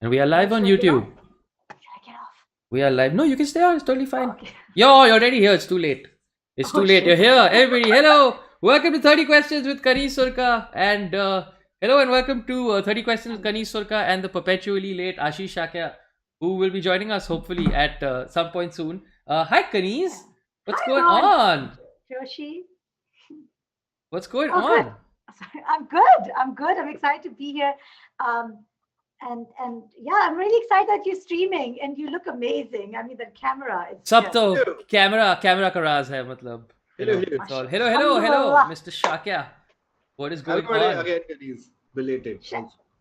And we are live on YouTube. Should I get off? We are live. No, you can stay on. It's totally fine. Okay. Yo, you're already here. It's too late. It's too late. shit. You're here. Everybody, hello. Welcome to 30 Questions with Kaneez Surka. And hello and welcome to 30 Questions with Kaneez Surka and the perpetually late Ashish Shakya, who will be joining us hopefully at some point soon. Hi, Kaneez. What's Hi, going Rohan. on? Joshi. What's going Oh, on? good. Sorry, I'm good. I'm good. I'm excited to be here. And yeah, I'm really excited that you're streaming and you look amazing. I mean, the camera. It's सब just- तो camera का राज है मतलब. Hello, You know, hello. it's all- hello, Allah. Mr. Shakya. What is going Happy birthday on? again, Kaneez. Belated. Sh-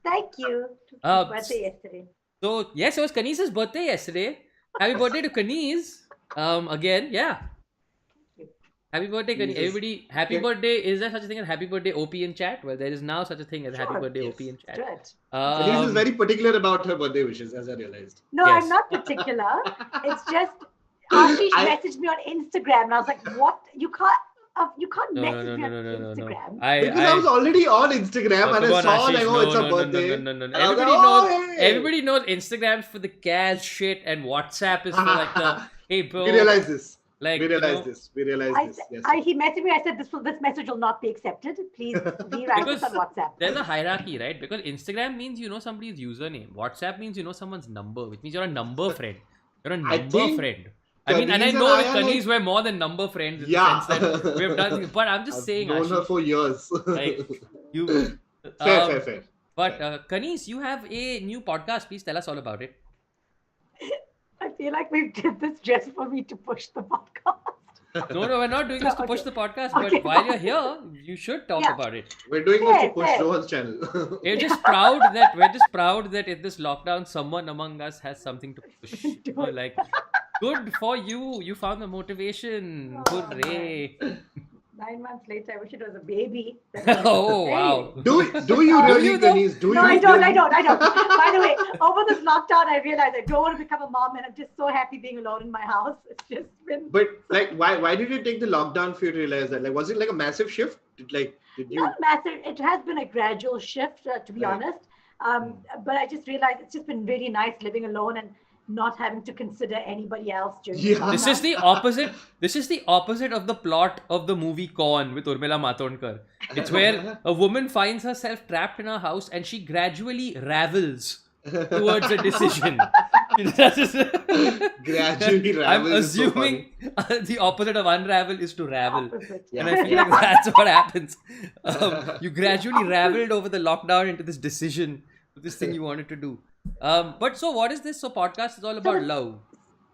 Thank you. Uh, Birthday yesterday. So yes, it was Kaneez's birthday yesterday. Happy birthday to Kaneez. Again, yeah. Happy birthday, Kaneez. Jesus. Everybody, happy Yeah. birthday. Is there such a thing as happy birthday OP in chat? Well, there is now such a thing as happy Sure. birthday Yes. OP in chat. Good. Kaneez is very particular about her birthday wishes, as I realized. No, Yes. I'm not particular. It's just Ashish I- messaged me on Instagram and I was like, what? You can't No, message no, me no, on no, no, no, no. Instagram. Because I was already on Instagram and come I on, saw Ashish, like, oh, no, it's her no, no, birthday. no, no, no, no. And I was Everybody like, knows. oh, hey. Everybody knows Instagram's for the cash shit, and WhatsApp is for like the hey bro. We realize this. Like We you realize know, this. We realize this. Yes. He messaged me. I said this message will not be accepted. Please rewrite this on WhatsApp. There's a hierarchy, right? Because Instagram means you know somebody's username. WhatsApp means you know someone's number, which means you're a number friend. You're a I number think friend. I mean, and I Kaneez know and with I are Kaneez like- we're more than number friends in Yeah. the sense that we've done things. But I'm just I've saying, known her Ashish, for years. like you. fair. But Kaneez, you have a new podcast. Please tell us all about it. I feel like we did this just for me to push the podcast. No, we're not doing this to push Okay. the podcast. Okay. But while you're here, you should talk Yeah. about it. We're doing this to push Fair. Rohan's channel. We're just proud that in this lockdown, someone among us has something to push. You know, like, good for you. You found the motivation. Oh, Hooray! 9 months later, I wish it was a baby. Oh wow! do you Do really, you though? Kaneez? Do No, you? I don't. By the way, over this lockdown, I realized I don't want to become a mom, and I'm just so happy being alone in my house. It's just been But like, why did you take the lockdown for you to realize that? Like, was it like a massive shift? Did you? not massive. It has been a gradual shift, to be Right. honest. But I just realized it's just been really nice living alone and not having to consider anybody else during the Yeah. This is lockdown. the opposite. This is the opposite of the plot of the movie Corn with Urmila Matondkar. It's where a woman finds herself trapped in her house and she gradually ravels towards a decision. Gradually I'm ravel is so assuming the opposite of unravel is to ravel. Opposite. And I feel like that's what happens. You gradually raveled over the lockdown into this decision, this thing you wanted to do. But so what is this? So podcast is all about love.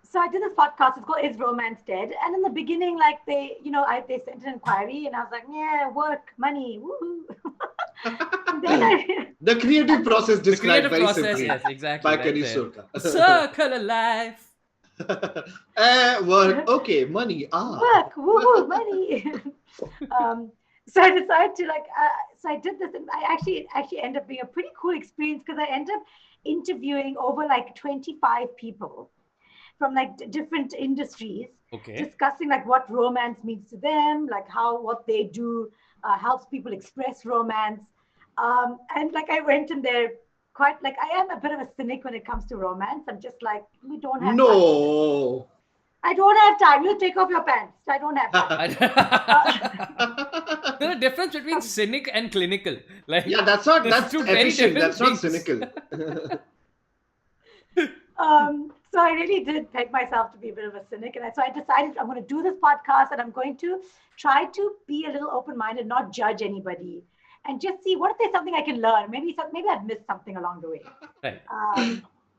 So I did this podcast. It's called "Is Romance Dead?" And in the beginning, like they sent an inquiry, and I was like, "Yeah, work, money, woohoo." And then The creative process The described creative very process, simply yes, exactly. by right Kaneez there. Surka. Circle of life. Work, okay, money, work, woohoo, money. So I decided to so I did this, and I actually ended up being a pretty cool experience because I ended up interviewing over like 25 people from like different industries, Okay. discussing like what romance means to them, like what they do helps people express romance. And like I went in there quite like I am a bit of a cynic when it comes to romance. I'm just like, we don't have time. No. I don't have time. You take off your pants. I don't have time. There's a difference between cynic and clinical. Like Yeah, that's two very efficient. different That's not things. cynical. So I really did peg myself to be a bit of a cynic. And so I decided I'm going to do this podcast and I'm going to try to be a little open-minded, not judge anybody, and just see what if there's something I can learn. Maybe I've missed something along the way. Right.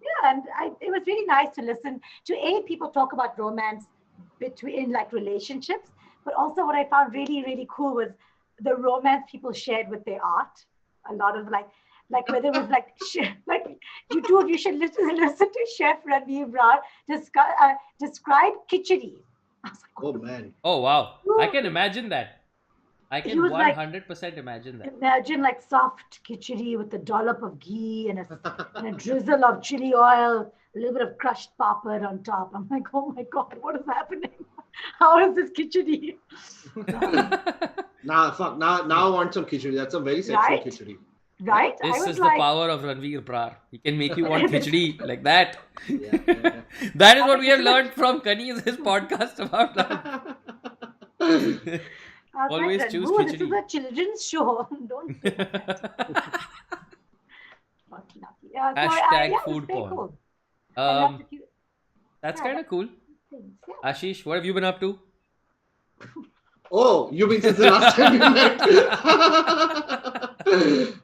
Yeah, and it was really nice to listen to people talk about romance between like relationships, but also what I found really, really cool was the romance people shared with their art. A lot of like whether it was like you should listen to Chef Ranveer Brar describe khichdi. I was like, Oh man. Oh wow. I can imagine that. I He can was like- 100% imagine that. imagine like soft khichdi with a dollop of ghee and a drizzle of chili oil, a little bit of crushed papad on top. I'm like, oh my God, what is happening? How is this khichdi? Now I want some khichdi. That's a very sexual Right? khichdi. Right? I This was is like, the power of Ranveer Brar. He can make you want khichdi like that. Yeah, yeah, That is what we have learned from Kaneez, his podcast about love. yeah. I was Always like, choose Ranboo, this is khichdi. a children's show. Don't say that. Naughty, naughty. Yeah, so Hashtag yeah, it was food very porn. cool. I love the Um, cute that's yeah, kind of cool. things. Yeah. Ashish, what have you been up to? Oh, you mean since the last time we met?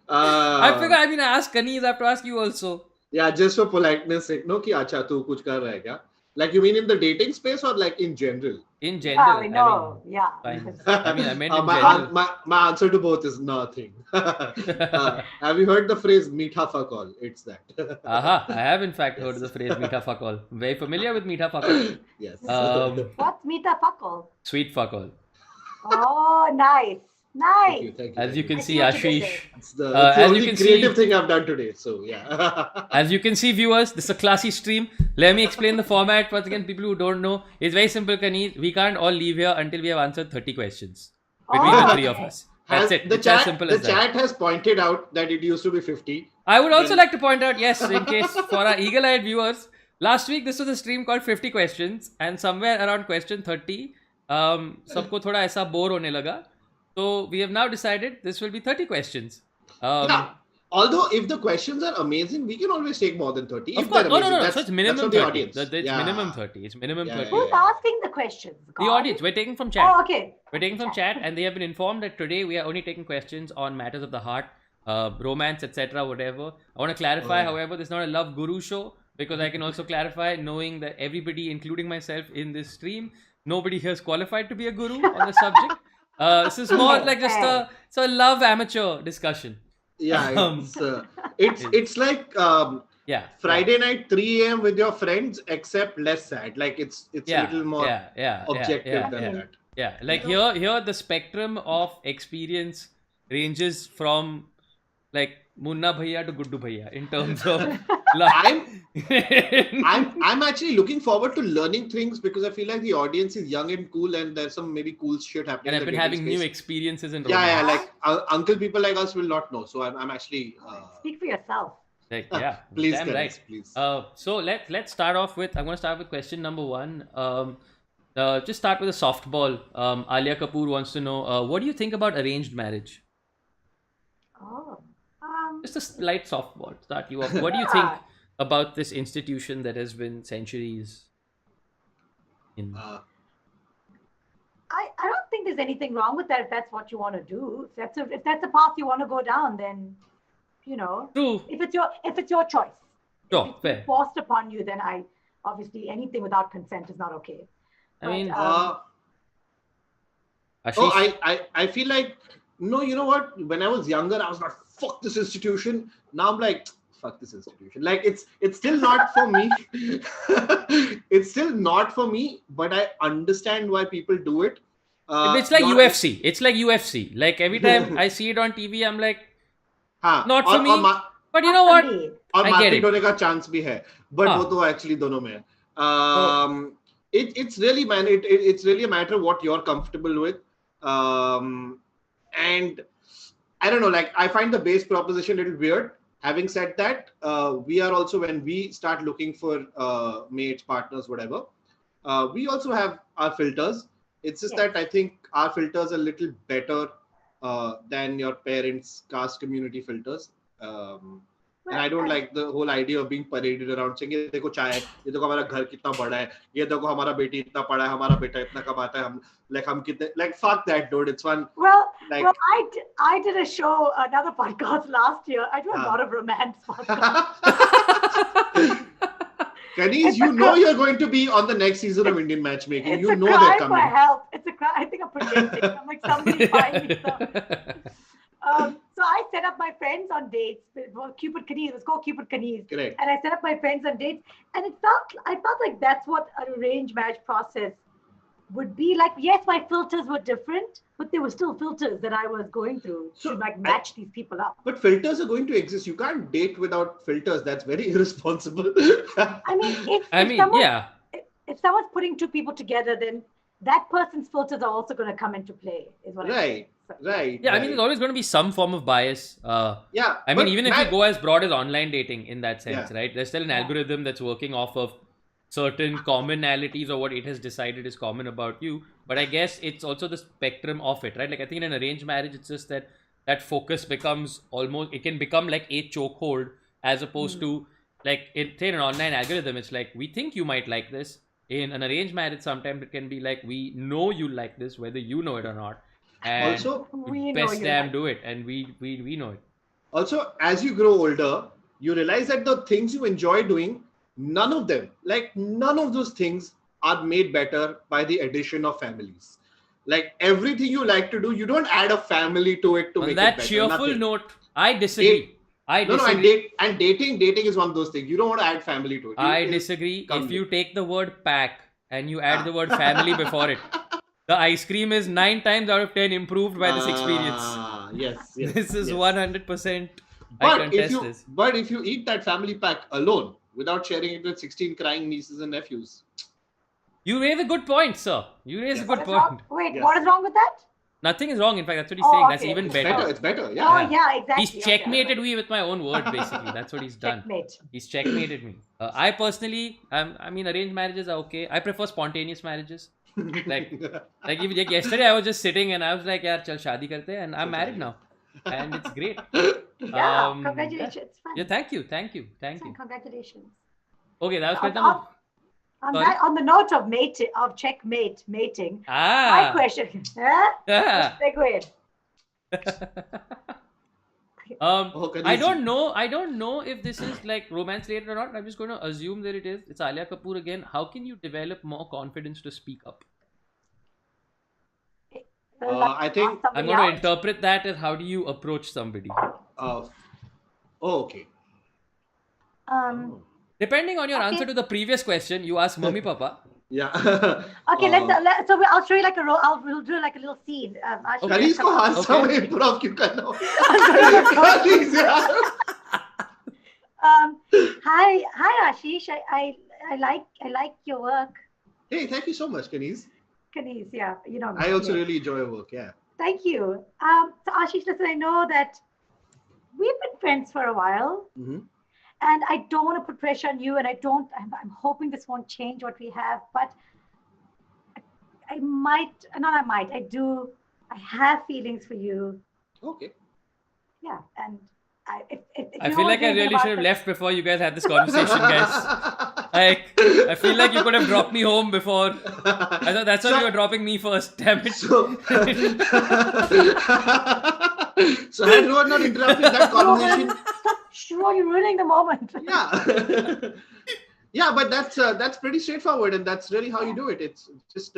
I figured, I asked Kaneez, I have to ask you also. Yeah, just for politeness sake, no, कि अच्छा तू कुछ कर रहा है क्या? Like you mean in the dating space or like in general? In Yeah, general, we know. Yeah. fine. because- I meant in my, general. my answer to both is nothing. Have you heard the phrase "meetha fuck all"? It's that. Aha, I have in fact heard Yes. the phrase Meetha Fuck All. Very familiar with Meetha Fuck All. Yes. What's Mita Fuckle? Sweet Fuck All. Oh, nice. Thank you, Nice. thank you. As you thank can I see, see what you did Ashish. It's the, as it's the you only can creative see- thing I've done today. So yeah. As you can see, viewers, this is a classy stream. Let me explain the format once again. People who don't know, it's very simple, Kaneez. We can't all leave here until we have answered 30 questions between the three of okay. us. That's it. The It's as chat, simple the as that. chat has pointed out that it used to be 50. I would also Then- like to point out, yes, in case for our eagle-eyed viewers, last week this was a stream called 50 questions, and somewhere around question 30, सबको थोड़ा ऐसा bore होने लगा. So we have now decided this will be 30 questions. Yeah. Although if the questions are amazing, we can always take more than 30. Of If course, they're no. amazing. So That's it's minimum from 30. the audience. It's Yeah. minimum 30. It's minimum Yeah, 30. Who's yeah. asking the questions? The God? audience, we're taking from chat. Oh, okay. We're taking from chat, and they have been informed that today we are only taking questions on matters of the heart, romance, etc., whatever. I want to clarify, Oh. however, this is not a love guru show because I can also clarify, knowing that everybody, including myself in this stream, nobody here is qualified to be a guru on the subject. This is more like just a love amateur discussion. Yeah, Um, it's like Yeah. Friday night 3 a.m. with your friends, except less sad. Like it's a little more objective than that. Yeah, like here the spectrum of experience ranges from like Munna Bhaiya to Guddu Bhaiya in terms of love. I'm actually looking forward to learning things because I feel like the audience is young and cool, and there's some maybe cool shit happening. And I've in the been having dating new space. experiences in Yeah, romance. like uncle people like us will not know. So I'm actually. Speak for yourself. Like, yeah, Please, damn Kaneez, right. please. So let's start off with. I'm going to start with question number one. Just start with a softball. Alia Kapoor wants to know, what do you think about arranged marriage? Oh. Just a slight softball. Start you off. What do you think about this institution that has been centuries in? I don't think there's anything wrong with that if that's what you want to do. If that's a path you want to go down, then True. if it's your choice. Sure, If it's fair. forced upon you, then obviously anything without consent is not okay. I mean, I feel like no, you know what? When I was younger, I was like, fuck this institution. Now I'm like, fuck this institution. Like it's still not for me. It's still not for me, but I understand why people do it. it's like UFC. It's like UFC. Like every time I see it on TV, I'm like, not for me. But you know what? और I get market it. होने का chance भी है but वो तो actually दोनों में है it's really it's really a matter of what you're comfortable with and I don't know, like I find the base proposition a little weird. Having said that, we are also, when we start looking for mates, partners, whatever, we also have our filters. It's just that I think our filters are a little better than your parents' caste community filters. And I don't like the whole idea of being paraded around saying, ये देखो चाय, ये देखो हमारा घर कितना बड़ा है, ये देखो हमारा बेटी इतना पढ़ा है, हमारा बेटा इतना कमाता है, हम कितने, like fuck that dude. It's fun. Well, like, I did a show, another podcast last year. I do a lot of romance podcasts. Kaneez, you know you're going to be on the next season of Indian Matchmaking. It's You a know cry they're for coming. help. It's a cry. I think I'm projecting. I'm like, somebody find me some. So I set up my friends on dates. Well, Cupid Kaneez. Let's go Cupid Kaneez. Correct. And I set up my friends on dates, and I felt like that's what an arranged marriage process would be like. Yes, my filters were different, but they were still filters that I was going through So to like match these people up. But filters are going to exist. You can't date without filters. That's very irresponsible. I mean, if someone's putting two people together, then that person's filters are also going to come into play, is what I'm saying. Right. Right. Yeah, I mean, right. there's always going to be some form of bias. Yeah. I mean, but even if you go as broad as online dating in that sense, Yeah. right? There's still an Yeah. algorithm that's working off of certain commonalities or what it has decided is common about you. But I guess it's also the spectrum of it, right? Like I think in an arranged marriage, it's just that focus becomes almost, it can become like a chokehold as opposed to like in an online algorithm. It's like, we think you might like this. In an arranged marriage, sometimes it can be like, we know you like this, whether you know it or not. And Also, We know best you damn like do it, and we know it. also, as you grow older, you realize that the things you enjoy doing, none of those things are made better by the addition of families. Like everything you like to do, you don't add a family to it to On make that it better. cheerful Nothing. note, I disagree. I No, disagree. and dating is one of those things. You don't want to add family to it. I It is disagree. If comely. you take the word pack and you add Ah. the word family before it, the ice cream is 9 times out of 10 improved by this experience. Yes, yes. This is yes. 100%. I But contest this. if you eat that family pack alone without sharing it with 16 crying nieces and nephews, You raise a good point, sir. You raise a Yes. good What is wrong? point. Wait, Yes. what is wrong with that? Nothing is wrong. In fact, that's what he's Oh, saying. That's okay. even It's better. it's better. Oh, Yeah. yeah, exactly. He's checkmated me with my own word, basically. That's what he's done. Checkmate. He's checkmated me. I personally, I mean, arranged marriages are okay. I prefer spontaneous marriages. Like even like yesterday, I was just sitting and I was like, "Yaar, chal shadi karte," and I'm married now, and it's great. Yeah, congratulations. It's fine. Yeah, thank you. It's fine. Congratulations. Okay, that was On, question number. Sorry? on the note of mating, my Ah, question. Huh? yeah. Segue. Oh, I Kaneez. don't know if this is like romance related or not. I'm just going to assume that it is. It's Alia Kapoor again. How can you develop more confidence to speak up? I think- I'm going to interpret that as how do you approach somebody? Okay. Depending on your Okay. answer to the previous question, you ask Mummy Papa. Yeah. Okay, so I'll show you like we'll do like a little scene. Ashish, Okay. Kaneez को हाथ Okay. में improv क्यों करना हो? Kaneez यार. Hi Ashish. I like your work. Hey, thank you so much, Kaneez. Kaneez, yeah, you know. I also yeah. really enjoy your work. Yeah. Thank you. So Ashish, listen, I know that we've been friends for a while, Mhm. and I don't want to put pressure on you, and I'm hoping this won't change what we have, but I have feelings for you. Okay. Yeah, and if I you feel don't like I think really about should have it- left before you guys had this conversation, guys. Like, I feel like you could have dropped me home before. I thought that's why you were dropping me first. Damn it. So, so had Rohan not interrupted that conversation, Sure, you're ruining the moment. yeah, yeah, but that's pretty straightforward, and that's really how you do it. It's just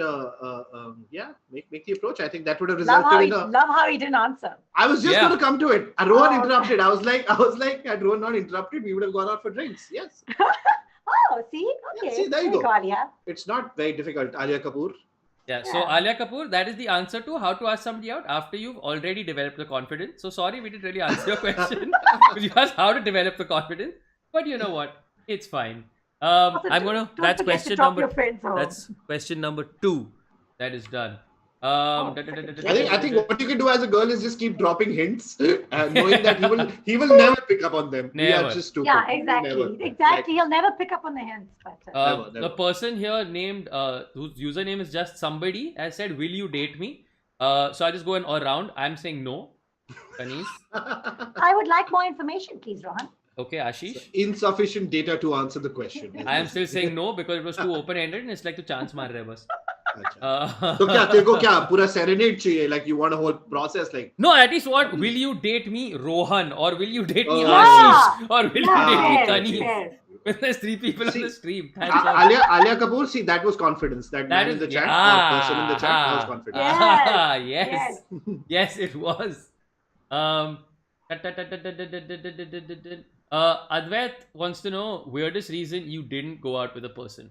yeah, make the approach. I think that would have resulted in a. Love how he didn't answer. I was just Yeah. going to come to it. Rohan Oh, interrupted. I was like, had Rohan not interrupted, we would have gone out for drinks. Yes, Oh, see? Okay. see, there you go. Alia. it's not very difficult. Alia Kapoor. Yeah, so Yeah. Alia Kapoor, that is the answer to how to ask somebody out after you've already developed the confidence. So sorry, we didn't really answer your question because you asked how to develop the confidence. But you know what? It's fine. Also, I'm gonna. don't That's forget to question drop number. your friends home. That's question number 2. That is done. Oh, I think what you can do as a girl is just keep dropping hints, knowing that he will never pick up on them. We Never. are just stupid. Yeah, We exactly. never. Exactly. He'll never pick up on the hints. But, Never, The never. person here named whose username is just somebody has said, "Will you date me?" So I just go in all round. I'm saying no. Kaneez. I would like more information, please, Rohan. Okay, Ashish. Insufficient data to answer the question. I am still saying no because it was too open-ended and it's like to chance maar rahe bas. अच्छा. तो क्या तेरे को क्या पूरा serenade चाहिए? Like you want a whole process? Like No, at least what? Will you date me, Rohan, or will you date me, Oh, Ashish, or will you Yeah, date me, fair, Kaneez? fair. When there's 3 people on See, the stream. Thanks a lot. Alia Kapoor, see that was confidence. That man in the chat or person in the chat, that was confidence. Yes. Yes, it was. Advait wants to know weirdest reason you didn't go out with a person.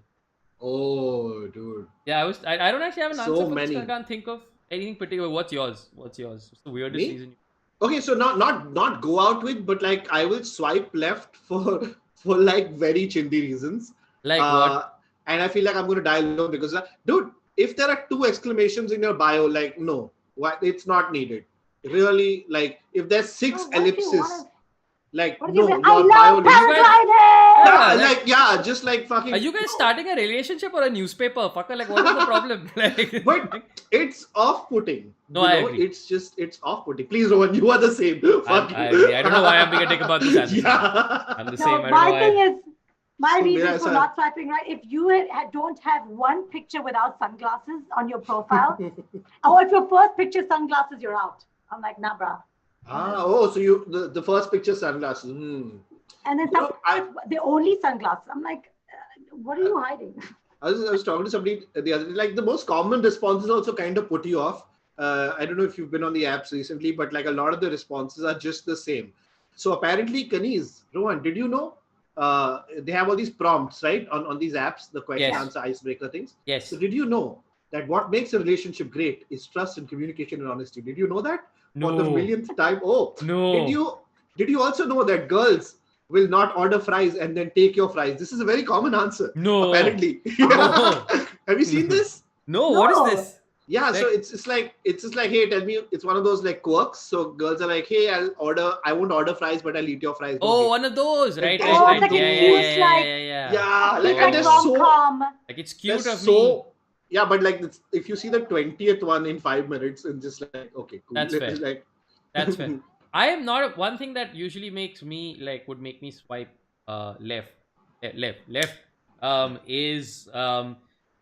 Oh, dude. Yeah, I don't actually have an So answer for many. this. I can't think of anything particular. What's yours? What's the weirdest Me? reason? Okay, so not go out with, but like I will swipe left for like very chindi reasons. Like what? And I feel like I'm going to die alone because, dude, if there are 2 exclamations in your bio, like no, it's not needed. Really, like if there's 6 ellipses, like what no, I your love bio. paragliding. Just like fucking. Are you guys starting a relationship or a newspaper? Fucker, like what is the problem? Like, But it's off-putting. No, I agree. It's off-putting. Please, Rohan, you are the same. Fuck I you. agree. I don't know why I'm being a dick about this. I'm the same. Yeah. I'm the same. I No, don't my know thing why. is, my So reason mera for aisa- not swiping right, if you don't have one picture without sunglasses on your profile, or if your first picture sunglasses, you're out. I'm like, nah, bruh. So you the first picture sunglasses. And then You know, the only sunglasses. I'm like, what are you hiding? I was talking to somebody the other day. Like the most common responses also kind of put you off. I don't know if you've been on the apps recently, but like a lot of the responses are just the same. So apparently, Kaneez, Rohan, did you know they have all these prompts, right, on these apps, the question, Yes. answer, icebreaker things. Yes. So did you know that what makes a relationship great is trust and communication and honesty? Did you know that? For the No. millionth time? Oh, No. Did you also know that girls will not order fries and then take your fries? This is a very common answer. No. Apparently. No. Have you seen this? No. What No. is this? Yeah, so it's just like hey, tell me, it's one of those like quirks. So girls are like, hey, I won't order fries, but I'll eat your fries. Oh, one of those. Right. Oh, Right. like Right. a Yeah. cute, Yeah. like- Yeah. Yeah, like Oh. and they're so Rom-com. Like it's cute they're of so me. yeah, but like if you see the 20th one in 5 minutes and just like okay, cool. That's fair. It's like That's fair. I am not one thing that usually makes me would make me swipe left is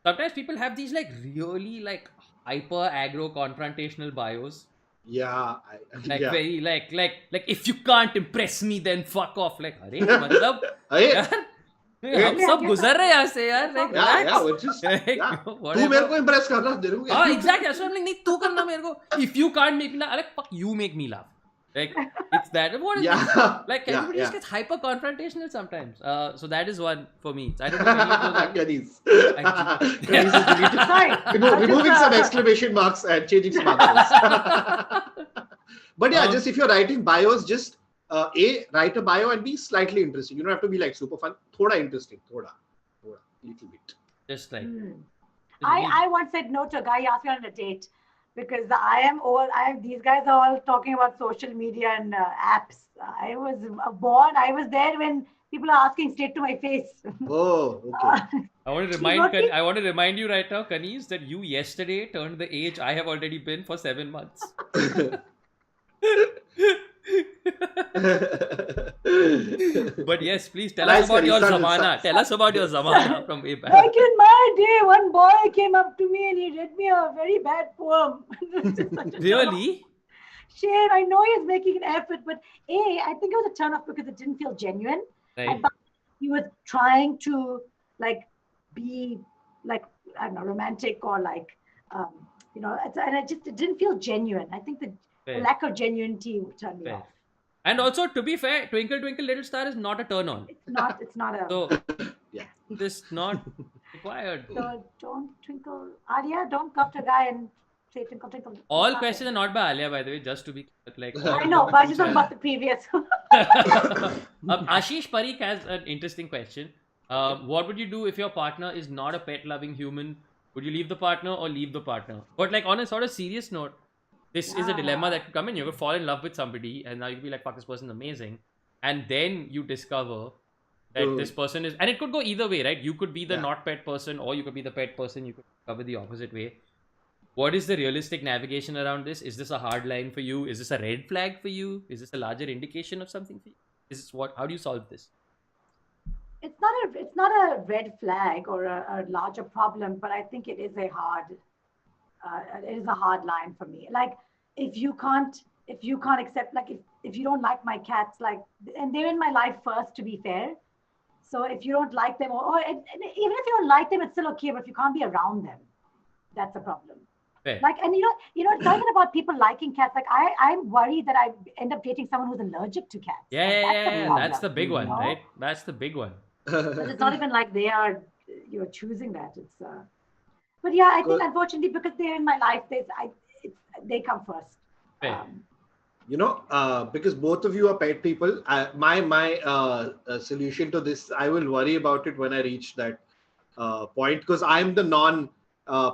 sometimes people have these like really like hyper aggro confrontational bios, yeah, like yeah. very like if you can't impress me then fuck off, like अरे मतलब Hey, यार हम सब गुजर रहे हैं यहाँ से यार, like yeah, relax. we're just Like, yeah. whatever. तू मेरे को impress करना दे रहा हूँ। हाँ exactly, so I'm like नहीं तू करना मेरे को, if you can't make me laugh, like fuck you make me laugh, like it's that. What is Yeah. this? Like Yeah, everybody just yeah. gets hyper confrontational sometimes. So that is one for me. So I don't know if any of those are- Kaneez. Actually- Kaneez is deleting. Sorry. Removing Just, some exclamation marks and changing some answers. But yeah, just if you're writing bios, just A, write a bio and be slightly interesting. You don't have to be like super fun. Thoda interesting. Thoda. Little bit. just like I once said no to a guy he asked me on a date because these guys are all talking about social media and apps. I was bored. I was there when people are asking straight to my face. Oh, okay. I want to remind you right now, Kaneez, that you yesterday turned the age I have already been for 7 months. But yes, please tell Nice, us about Kaneez. your Start, zamana. start. Tell us about your zamana from way back. Like in my day, one boy came up to me and he read me a very bad poem. Really? Shame, I know he's making an effort, but I think it was a turn off because it didn't feel genuine. I Right. thought he was trying to like be like, I don't know, romantic or like and it didn't feel genuine. I think the Fair. lack of genuinity turned me Fair. off. And also, to be fair, Twinkle Twinkle Little Star is not a turn on. It's not a So Yeah. this not required. so don't twinkle, Arya, don't come to a guy and say twinkle twinkle. All It's not questions are not by Alia, by the way, just to be like. it. I know, but I just talking about the previous. Ashish Parikh has an interesting question. What would you do if your partner is not a pet-loving human? Would you leave the partner or leave the partner? But like on a sort of serious note, this is a dilemma that could come in. You could fall in love with somebody, and now you could be like, "Fuck, this person's amazing," and then you discover that this person is, and it could go either way, right? You could be the Yeah. not pet person, or you could be the pet person. You could cover the opposite way. What is the realistic navigation around this? Is this a hard line for you? Is this a red flag for you? Is this a larger indication of something for you? Is this what? How do you solve this? It's not a red flag or a larger problem, but I think it is a hard line for me. Like if you can't accept, like if you don't like my cats, like, and they're in my life first, to be fair. So if you don't like them, and even if you don't like them, it's still okay. But if you can't be around them, that's a problem. Fair. Like, and it's not even about people liking cats. Like I'm worried that I end up dating someone who's allergic to cats. Yeah, Like, yeah, that's a yeah, yeah. problem, That's the big one, you know? right? That's the big one. But it's not even like you're choosing that. But yeah, I think Good. unfortunately because they're in my life, they come first. Fair. Because both of you are pet people, my solution to this, I will worry about it when I reach that point, because I'm the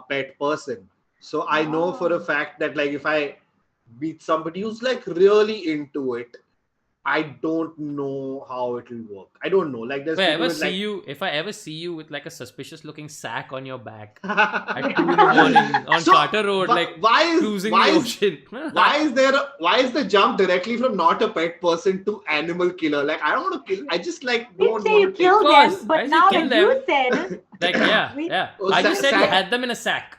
pet person. So I know for a fact that like if I meet somebody who's like really into it, I don't know how it will work. I don't know. Like there's people with like If I ever see you with like a suspicious looking sack on your back at 2 in the morning on So, Carter Road, like cruising the ocean. why is the jump directly from not a pet person to animal killer? Like I don't want to kill. I just like Didn't don't say you want to killed Because them, but I now kill that you them. said, Like yeah. Oh, I just said you sack. had them in a sack.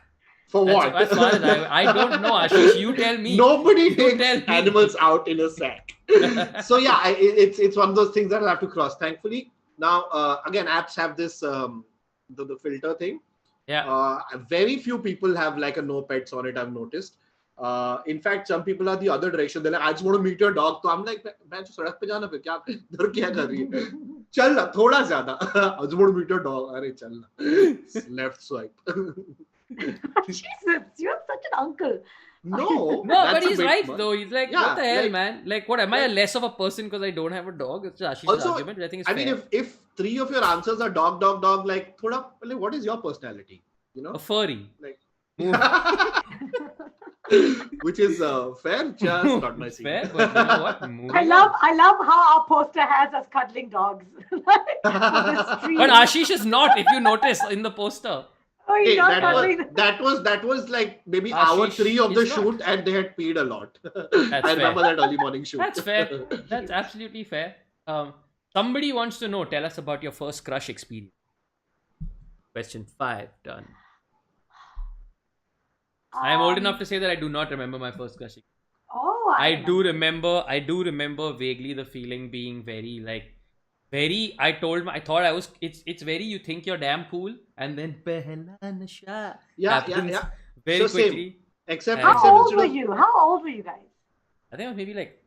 For That's what? as far as I don't know, Ashish. You tell me. Nobody You tell takes me. animals out in a sack. So yeah, it's one of those things that I have to cross. Thankfully, now again, apps have this the filter thing. Yeah. Very few people have like a no pets on it. I've noticed. In fact, some people are the other direction. They're like, I just want to meet your dog. So I'm like, man, सड़क पे जाना फिर क्या इधर क्या कर रही है? चल ना थोड़ा ज़्यादा. I just want to meet your dog. अरे चल ना. Left swipe. Jesus, you're such an uncle. No, No, that's but a he's bit right much. though. He's like, Yeah, what the hell, like- man? Like, what am I a less of a person because I don't have a dog? It's Ashish's Also, argument, which I think is I fair. mean, if three of your answers are dog, like, thoda, like, what is your personality? You know, A furry. like, Move. which is fair, just not my scene. Fair, but you know what? Moving I on. love how our poster has us cuddling dogs. On the street. But Ashish is not, if you notice in the poster. Oh, Hey, you're not cuddling. that was like maybe hour Ashish 3 of the is not. shoot, and they had peed a lot. That's I remember that early morning shoot. That's fair. That's absolutely fair. Somebody wants to know, tell us about your first crush experience. Question 5, done. I am old enough to say that I do not remember my first crush. Oh, I do remember vaguely the feeling being I thought I was, it's very, you think you're damn cool, and then pehla nasha happens very So same. quickly. Except How How old instead were of- you? How old were you guys? I think I was maybe like,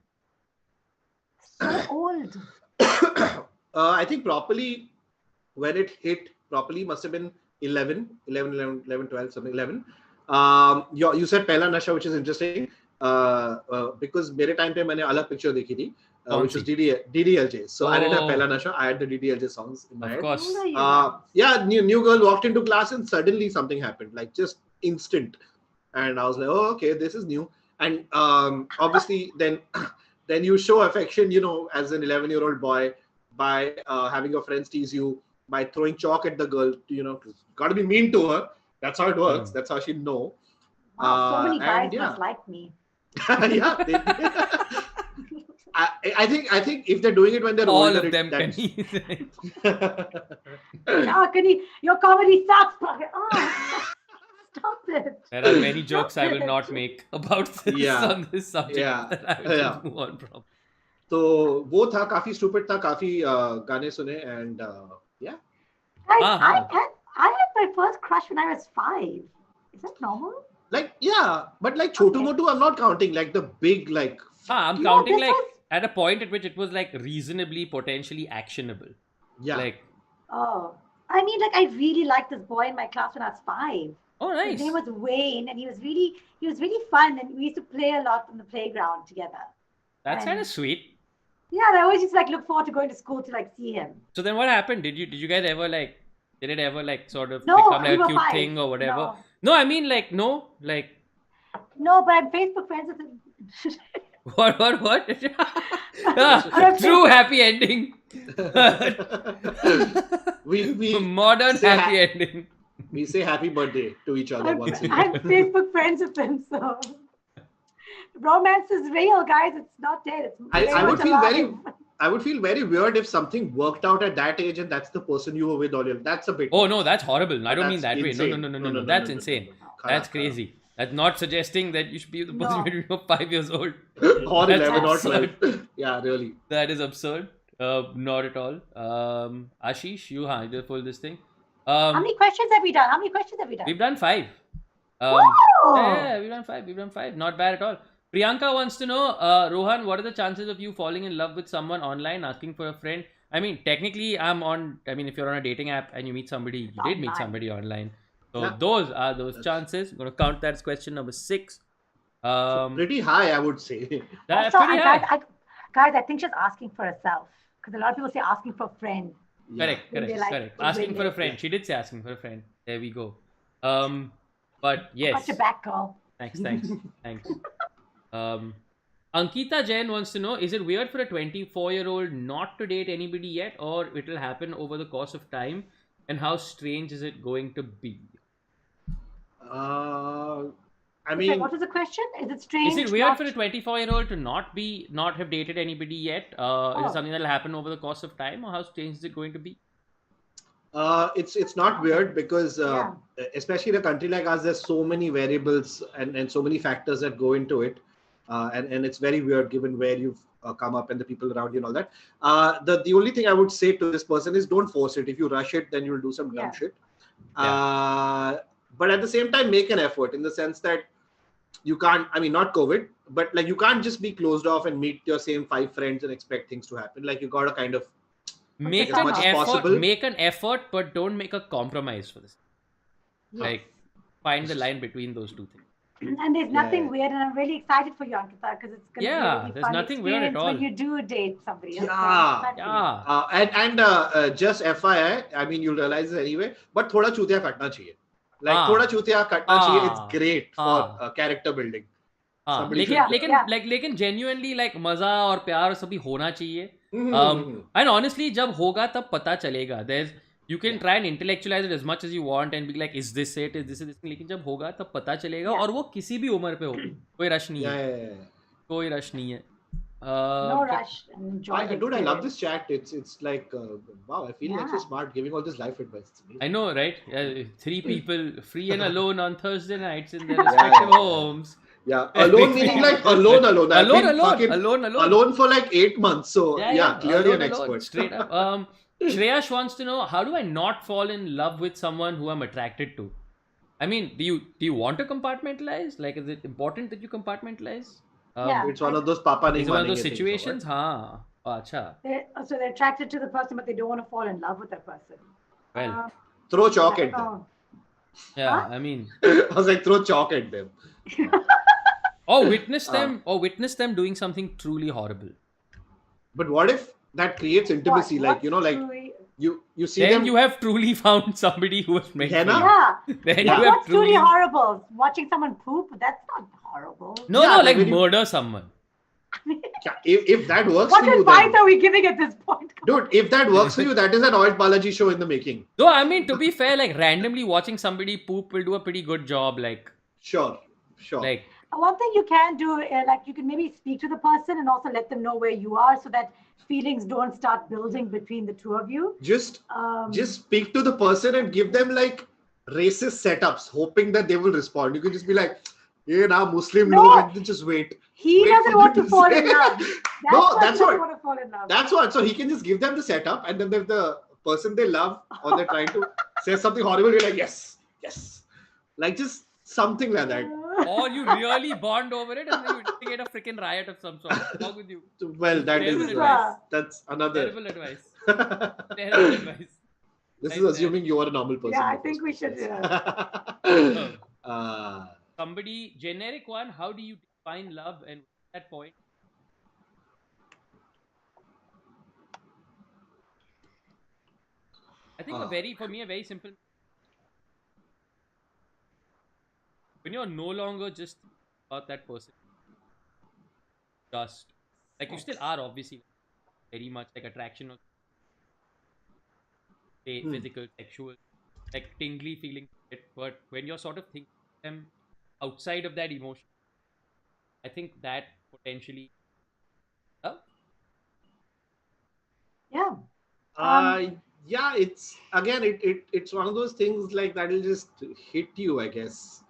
So old. I think properly when it hit properly must have been 11, 12, something 11. You said Pehla Nasha, which is interesting because मेरे time पे मैंने अलग picture देखी थी, which was DDLJ. So I didn't have Pehla Nasha. I had the DDLJ songs in my head. of course. How old are you? Yeah, new girl walked into class and suddenly something happened, like just instant. And I was like, oh, okay, this is new. And obviously then you show affection, you know, as an 11-year-old boy by having your friends tease you, by throwing chalk at the girl, you know, got to be mean to her. That's how it works. That's how she know. Wow, so many guys and yeah. must like me. Yeah. I think if they're doing it when they're All older, of them, that's... Kaneez. Oh, your comedy sucks. Oh, stop it. There are many jokes I will not make about this Yeah. on this subject Yeah. that I will Yeah. just move on from. तो वो था काफी stupid था, काफी गाने सुने and yeah. Guys, Uh-huh. I had my first crush when I was 5. Is that normal? Like yeah, but like Chotu Okay. Motu I'm not counting, like the big like I'm No, counting this like was- at a point at which it was like reasonably potentially actionable. yeah. Like, Oh, I mean, like I really liked this boy in my class when I was 5. oh His nice. name was Wayne, and he was really fun, and we used to play a lot on the playground together. That's kind of sweet. Yeah, and I always just like look forward to going to school to like see him. So then what happened? Did you guys ever like, did it ever like sort of No, become we like a were cute 5. thing or whatever? No. No, I mean like no, like No, but I'm Facebook friends with him. what? True happy ending. we Modern say happy ending. we say happy birthday to each other once a year. I'm Facebook friends with him, so romance is real, guys. It's not dead. It's I very would much feel alive. I would feel very weird if something worked out at that age and that's the person you were with all your. That's a bit. Oh no, that's horrible. I don't mean that That's way. insane. No. That's insane. That's crazy. That's not suggesting that you should be with the person No. when you're 5 years old. Or That's 11 or absurd. 12. Yeah, really. That is absurd. Not at all. Ashish, you just pull this thing. How many questions have we done? We've done 5. Wow! Yeah, we've done 5. Not bad at all. Priyanka wants to know, Rohan, what are the chances of you falling in love with someone online, asking for a friend? I mean, technically, if you're on a dating app and you meet somebody, you did meet Online. somebody online. So Yeah. those are those chances. I'm going to count that as question number 6. Pretty high, I would say. That's Also, pretty high. guys, I think she's asking for herself because a lot of people say asking for a friend. Yeah. Correct. When they like- Asking when for a they- friend. She did say asking for a friend. There we go. But yes. Got your back, girl. Thanks. Ankita Jain wants to know, is it weird for a 24-year-old not to date anybody yet, or it will happen over the course of time? And how strange is it going to be? I Sorry, mean, what was the question? Is it strange? Is it weird not- for a 24-year-old to not have dated anybody yet? Is Oh. it something that will happen over the course of time, or how strange is it going to be? it's not weird because Yeah. especially in a country like us, there's so many variables and so many factors that go into it, and it's very weird given where you've come up and the people around you and all that. The only thing I would say to this person is don't force it. If you rush it, then you'll do some dumb Yeah. shit. But at the same time, make an effort in the sense that you can't. I mean, not COVID, but like you can't just be closed off and meet your same 5 friends and expect things to happen. Like you gotta kind of Make as an much as effort. possible. Make an effort, but don't make a compromise for this. Yeah. Like, find the line between those two things. And there's nothing Yeah. weird, and I'm really excited for you, Ankita, because it's going to be a really There's fun nothing weird at experience all. when you do date somebody. Yeah. Yeah. Just FYI, I mean, you'll realize this anyway, but thoda chutiya katna chahiye. Like Ah. thoda chutiya katna chahiye. It's Ah. great for Ah. character building. हाँ, Somebody लेकिन genuinely like मजा और प्यार सभी होना चाहिए. Mhm. And honestly, जब होगा तब पता चलेगा. You can try and intellectualize it as much as you want and be like, is this it? Is this it? लेकिन जब होगा तब पता चलेगा और वो किसी भी उम्र पे हो. कोई रश नहीं है. कोई रश नहीं है. No rush. And enjoy the Dude, I love experience. this chat. It's like wow, I feel like so Yeah. smart giving all this life advice. It's amazing. I know, right? 3 people free and alone on Thursday nights in their respective homes. Yeah, alone meaning like alone. I've been fucking alone for like 8 months. So yeah, clearly an expert. Straight up. Shreyash wants to know, how do I not fall in love with someone who I'm attracted to? I mean, do you want to compartmentalize? Like, is it important that you compartmentalize? Yeah. It's one of those Papa nahi Is it one of manenge those things, situations? हाँ. अच्छा. So they're attracted to the person, but they don't want to fall in love with that person. Well, throw chalk I at don't them. know. yeah. Huh? I mean, I was like, throw chalk at them. or witness them doing something truly horrible. But what if that creates intimacy? Like, you know, like you see Then them. you have truly found somebody who was meant Yeah, for na? you. Yeah. Then Yeah. you have What's truly truly. horrible? Watching someone poop? That's not horrible. No, Yeah, no, like like when you- murder someone. If that works What for you, advice then, are we giving at this point? dude, if that works for you, that is an Oil Balaji show in the making. No, I mean, to be fair, like randomly watching somebody poop will do a pretty good job. Like, Sure. One thing you can do, like you can maybe speak to the person and also let them know where you are, so that feelings don't start building between the two of you. Just Um, speak to the person and give them like racist setups, hoping that they will respond. You can just be like, "Hey, now Muslim No. look," and then just wait. he Wait doesn't for want them to to fall say- in love. No, why that's he what- doesn't want to fall in love. That's what. So he can just give them the setup, and then if the person they love or they're trying to say something horrible, you're like, yes, like just something like that. or you really bond over it and then you instigate a freaking riot of some sort. What's wrong with you? Well, that Terrible is advice. that's another. Terrible advice. Terrible advice. This is Right assuming you are a normal person. Yeah, I in the think we first should. place. Somebody, generic one, how do you define love and at that point? I think for me, a very simple. When you're no longer just about that person, just like you still are obviously very much like attraction or say physical, sexual, like tingly feeling, but when you're sort of thinking them outside of that emotion, I think that potentially. Yeah. Yeah, it's again, it's one of those things like that'll just hit you, I guess.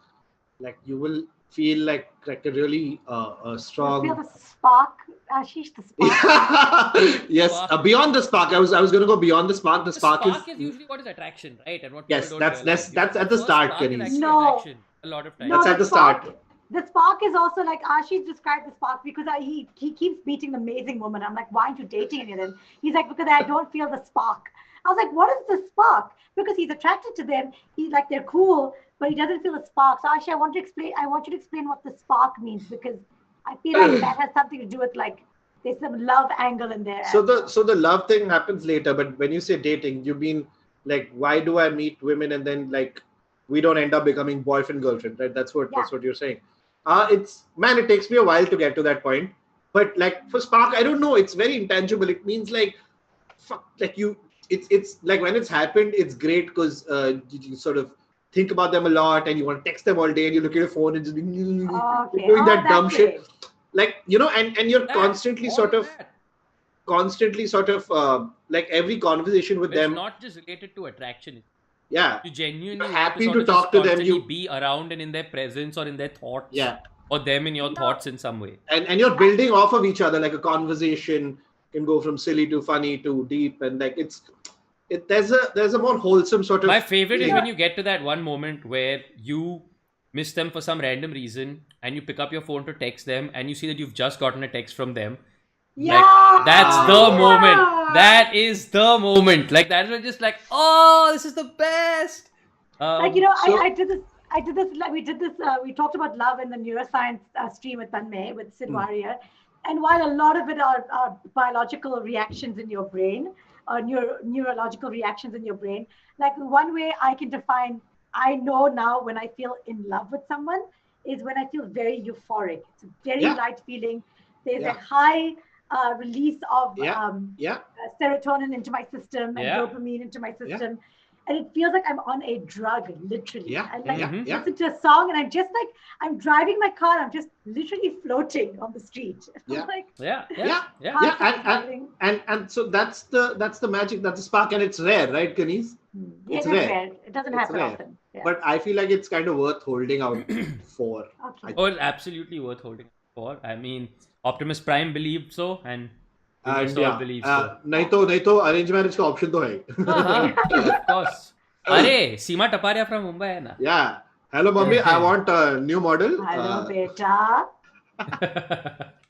Like you will feel like a really a You strong. feel the spark, Ashish, the spark. Yes, Spark. beyond the spark. I was going to go beyond the spark. The The spark, spark is is usually what is attraction, right? And what Yes, people don't that's- realize. that's at the First start, spark is Kaneez. actually No. attraction a lot of times. That's at the start. The spark is also like Ashish described the spark because he keeps meeting amazing women. I'm like, why aren't you dating any of them? He's like, because I don't feel the spark. I was like, what is the spark? Because he's attracted to them. He's like, they're cool, but he doesn't feel the spark. So Ashish, I want you to explain what the spark means, because I feel like that has something to do with like there's some love angle in there. So the love thing happens later, but when you say dating, you mean like, why do I meet women and then like we don't end up becoming boyfriend girlfriend, right? That's what you're saying. It takes me a while to get to that point, but like for spark, I don't know, it's very intangible. It means like it's like when it's happened, it's great because you sort of think about them a lot and you want to text them all day and you look at your phone and just doing that dumb shit, like and you're constantly sort of like every conversation with them. It's not just related to attraction. Yeah, You genuinely you're want happy sort to of talk just to them. You constantly be around and in their presence or in their thoughts. Yeah. Or them in your thoughts in some way. And you're building off of each other, like a conversation can go from silly to funny to deep, and like there's a more wholesome sort of. My favorite is when you get to that one moment where you miss them for some random reason and you pick up your phone to text them and you see that you've just gotten a text from them. Yeah, like, that's the moment. That is the moment. Like that was just like, oh, this is the best. Like I did this. Like we did this. We talked about love in the neuroscience stream with Tanmay with Sid Warrior, and while a lot of it are biological reactions in your brain, neurological reactions in your brain, like one way I can define, I know now when I feel in love with someone is when I feel very euphoric. It's a very light feeling. There's a high release of serotonin into my system and dopamine into my system. And it feels like I'm on a drug, literally. And listen to a song, and I'm driving my car. I'm just literally floating on the street. And so that's the magic. That's the spark, and it's rare, right, Kaneez? It's rare. It doesn't happen often. Yeah. But I feel like it's kind of worth holding out for. Okay. Oh, it's absolutely worth holding for. I mean, Optimus Prime believed so, and believe so. नहीं तो arranged marriage का option तो है. Of course. अरे सीमा Taparia from Mumbai है ना. Yeah. Hello, mommy. I want a new model. Hello, beta.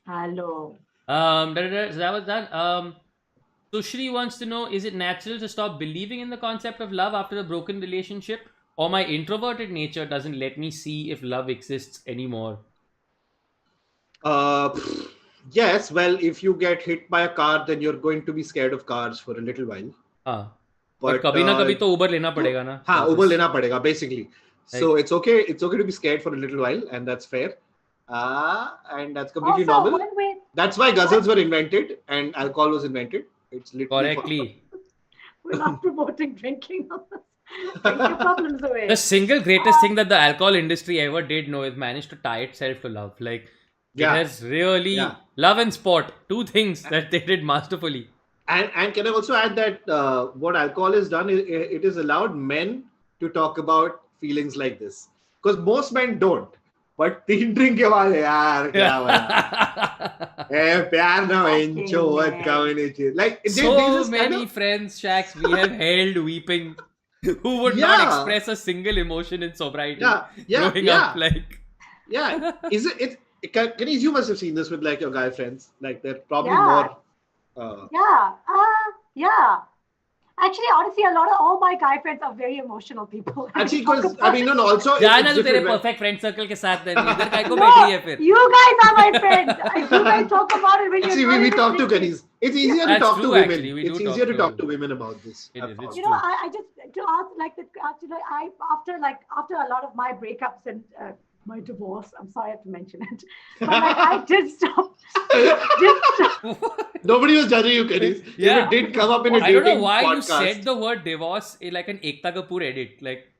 Hello. So that was done. Sushri wants to know: is it natural to stop believing in the concept of love after a broken relationship, or my introverted nature doesn't let me see if love exists anymore? Yes, well, if you get hit by a car, then you're going to be scared of cars for a little while. But कभी ना कभी तो Uber लेना पड़ेगा ना. हाँ, Uber लेना पड़ेगा, basically. So it's okay to be scared for a little while, and that's fair. And that's completely normal. That's why ghazals were invented and alcohol was invented. It's literally correctly. We're not promoting drinking. Take your problems away. The single greatest thing that the alcohol industry ever did know is managed to tie itself to love. Like it has really love and sport, two things that they did masterfully. And can I also add that what alcohol has done is it has allowed men to talk about feelings like this, because most men don't. But 3 drink के बाद यार क्या बना? प्यार ना इंचो what community. Like so many friends, Shacks, we have held weeping, who would not express a single emotion in sobriety. Growing up, like. Is it? Kaneez, you must have seen this with like your guy friends. Like they're probably more. Actually, honestly, all my guy friends are very emotional people. Actually, because I mean, no, also. जाना तो तेरे perfect friend circle के साथ रहनी इधर काय को बैठी है फिर. You guys are my friends. You guys talk about it when you. Actually, we talk to Kaneez. It's easier to talk to women. It's easier to talk to women about this. I just to ask after a lot of my breakups and my divorce. I'm sorry I have to mention it, but like I did stop. Nobody was judging you, Kaneez. If it did come up in a dating podcast. I don't know why you said the word divorce like an Ekta Kapoor edit. Like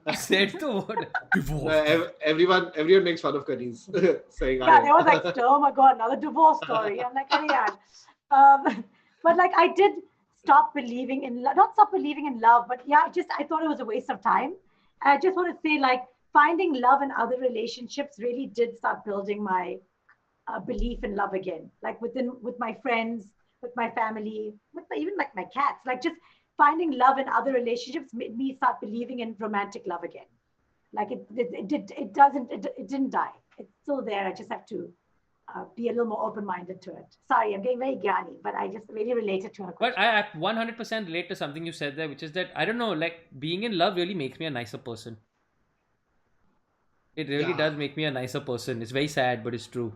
you said the word divorce. Everyone makes fun of Kaneez saying. They was like, oh my god, another divorce story. I'm like, but like I did stop believing in not stop believing in love, but I thought it was a waste of time. I just want to say like. Finding love in other relationships really did start building my belief in love again. Like with my friends, with my family, even like my cats. Like just finding love in other relationships made me start believing in romantic love again. Like it didn't die. It's still there. I just have to be a little more open-minded to it. Sorry, I'm getting very gyani, but I just really related to her question. But I 100% relate to something you said there, which is that I don't know, like being in love really makes me a nicer person. It really does make me a nicer person. It's very sad, but it's true.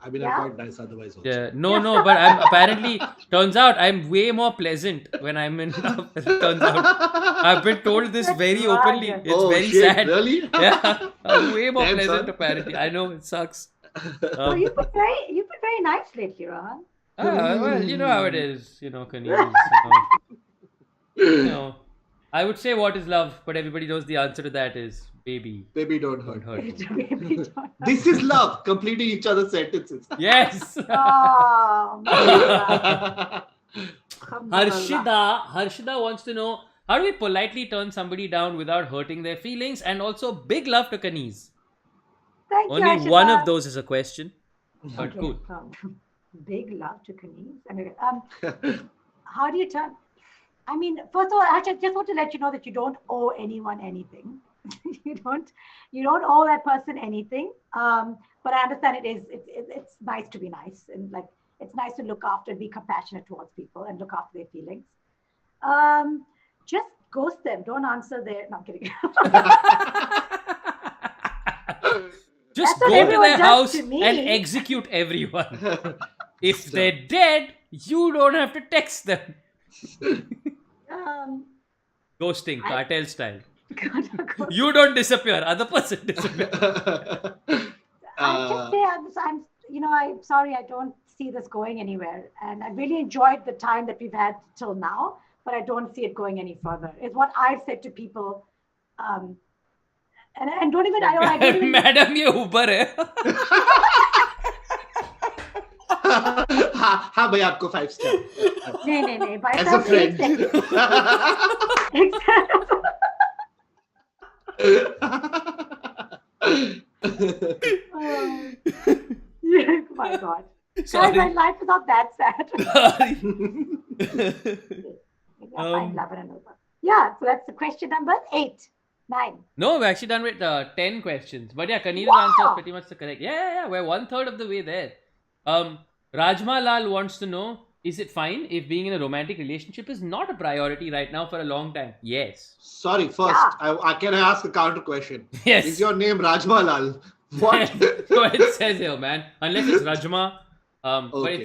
I mean, Yeah. I'm quite nice otherwise also. Yeah, no, but I'm apparently turns out I'm way more pleasant when I'm in love. Turns out I've been told this That's very right. openly. It's Oh very shit! sad. Really? Yeah, I'm way more Damn, pleasant son. apparently. I know it sucks. Oh, you've been very nice lately, Rohan. Well, you know how it is. Kaneez. I would say what is love, but everybody knows the answer to that is baby. Baby, don't Don't hurt. hurt me. Baby, don't- This is love. Completing each other's sentences. Yes. Oh, mashallah. Alhamdulillah. Harshida wants to know how do we politely turn somebody down without hurting their feelings, and also big love to Kaneez. Thank you, Only one Ashita. of those is a question, but Okay, cool. big love to Kaneez. Anyway, how do you turn? I mean, first of all, I just want to let you know that you don't owe anyone anything. you don't owe that person anything. But I understand it's nice to be nice, and like it's nice to look after and be compassionate towards people and look after their feelings. Just ghost them. Don't answer their. No, I'm kidding. Just That's what go to everyone their does house to me. and execute everyone. If they're dead, you don't have to text them. Ghosting, cartel style. God. You don't disappear, other person disappears. I just say I'm sorry, I don't see this going anywhere, and I really enjoyed the time that we've had till now, but I don't see it going any further. Is what I've said to people, and don't even I don't even. Madam, ये ऊपर है. हाँ भाई आपको 5 star. नहीं. By As a some friend. Yeah, my God. Sorry. Guys, my life is not that sad. Maybe I'll find love and over. Yeah, so that's the question number 8, 9. No, we're actually done with 10 questions. But yeah, Kaneez's Wow. answer is pretty much the correct. Yeah. We're 1/3 of the way there. Rajma Lal wants to know, is it fine if being in a romantic relationship is not a priority right now for a long time? Yes. Sorry, first, can I ask a counter question? Yes. Is your name Rajma Lal? What? So it says here, man. Unless it's Rajma. But Okay.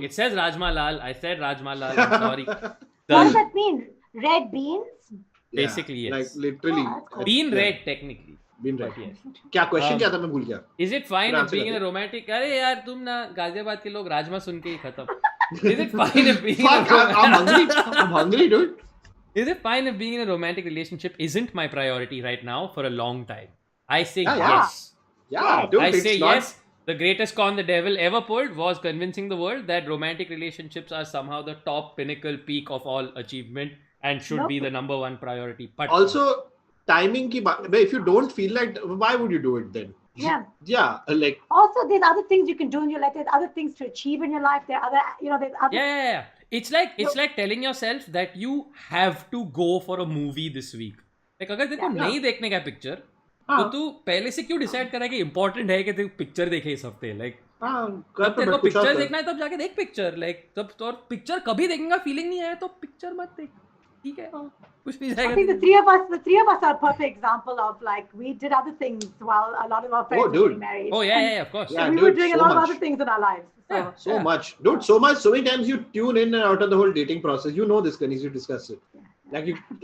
it says Rajma Lal. I said Rajma Lal. I'm sorry. What does that mean? Red beans? Basically, yes. Like literally. Oh, that's cool. Bean Yeah. red, technically. Bean But red. yes. क्या question Um, क्या था मैं भूल गया. Is it fine But if answer being in a लगे. romantic? अरे यार तुम ना गाजियाबाद के लोग राजमा सुन के ही खत्म. Is it fine if being in Fuck, a I'm hungry. I'm hungry, dude. Is it fine if being in a romantic relationship isn't my priority right now for a long time? I say Yeah. yes. Yeah, dude. I it's say not, yes. The greatest con the devil ever pulled was convincing the world that romantic relationships are somehow the top pinnacle peak of all achievement and should be the number one priority. But Also, timing ki baat. If you don't feel like, why would you do it then? Yeah. Yeah, like Also, there's other things you can do in your life. There's other things to achieve in your life. There are other, there's other. yeah. It's like telling yourself that you have to go for a movie this week. Like अगर तेरे को Yeah. नहीं देखने का picture तो हाँ. तू पहले से क्यों डिसाइड करा कि इम्पोर्टेंट है कि तू पिक्चर देखे इस हफ्ते लाइक हाँ, जब तेरे को कुछ और पिक्चर कर. देखना है तब जाके देख पिक्चर लाइक तब तो और पिक्चर कभी देखेगा फीलिंग नहीं आया तो पिक्चर मत देख ठीक है कुछ नहीं I think जाएगा the three of us are a perfect example of like we did other things while a lot of our friends were dude. getting married. oh yeah of course Yeah. we were dude, doing a so lot of much. other things in our lives. So Yeah. So much, dude. So much. So many times you tune in and out of the whole dating process. You know this, Kaneez. You discuss it.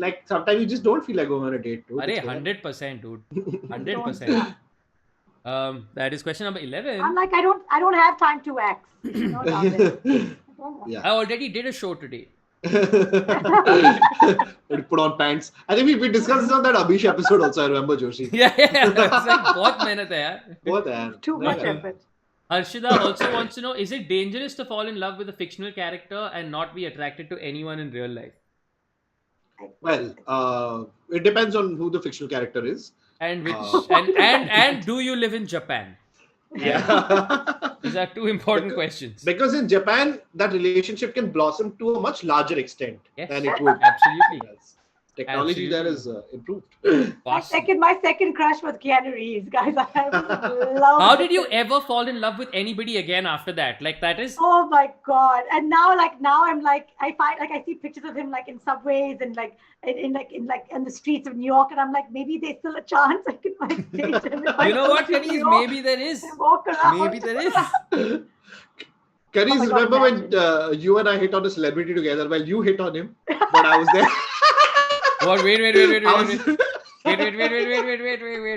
Like sometimes you just don't feel like going on a date. Dude. अरे It's like- 100% dude 100%. That is question number 11. I'm like I don't have time to wax. No doubt there. I don't want- Yeah. I already did a show today. Put on pants. I think we discussed this on that Abhish episode also. I remember Joshi. Yeah. It's like बहुत मेहनत है यार. What the? Too much effort. Harshida also wants to know, is it dangerous to fall in love with a fictional character and not be attracted to anyone in real life? Well, it depends on who the fictional character is. And which and do you live in Japan? Yeah. These are two important questions. Because in Japan, that relationship can blossom to a much larger extent Yes. than it would. Absolutely. else. Technology there is improved. My second crush was Keanu Reeves, guys. I love. How did you ever fall in love with anybody again after that? Like that is. Oh my god! And now I'm like, I see pictures of him like in subways and like in the streets of New York, and I'm like, maybe there's still a chance I can like date him. You know what, Kaneez? Maybe there is. Walk around. Maybe there is. Kaneez, Oh my God, remember when imagine. you and I hit on a celebrity together? Well, you hit on him, but I was there. What? Wait. I was-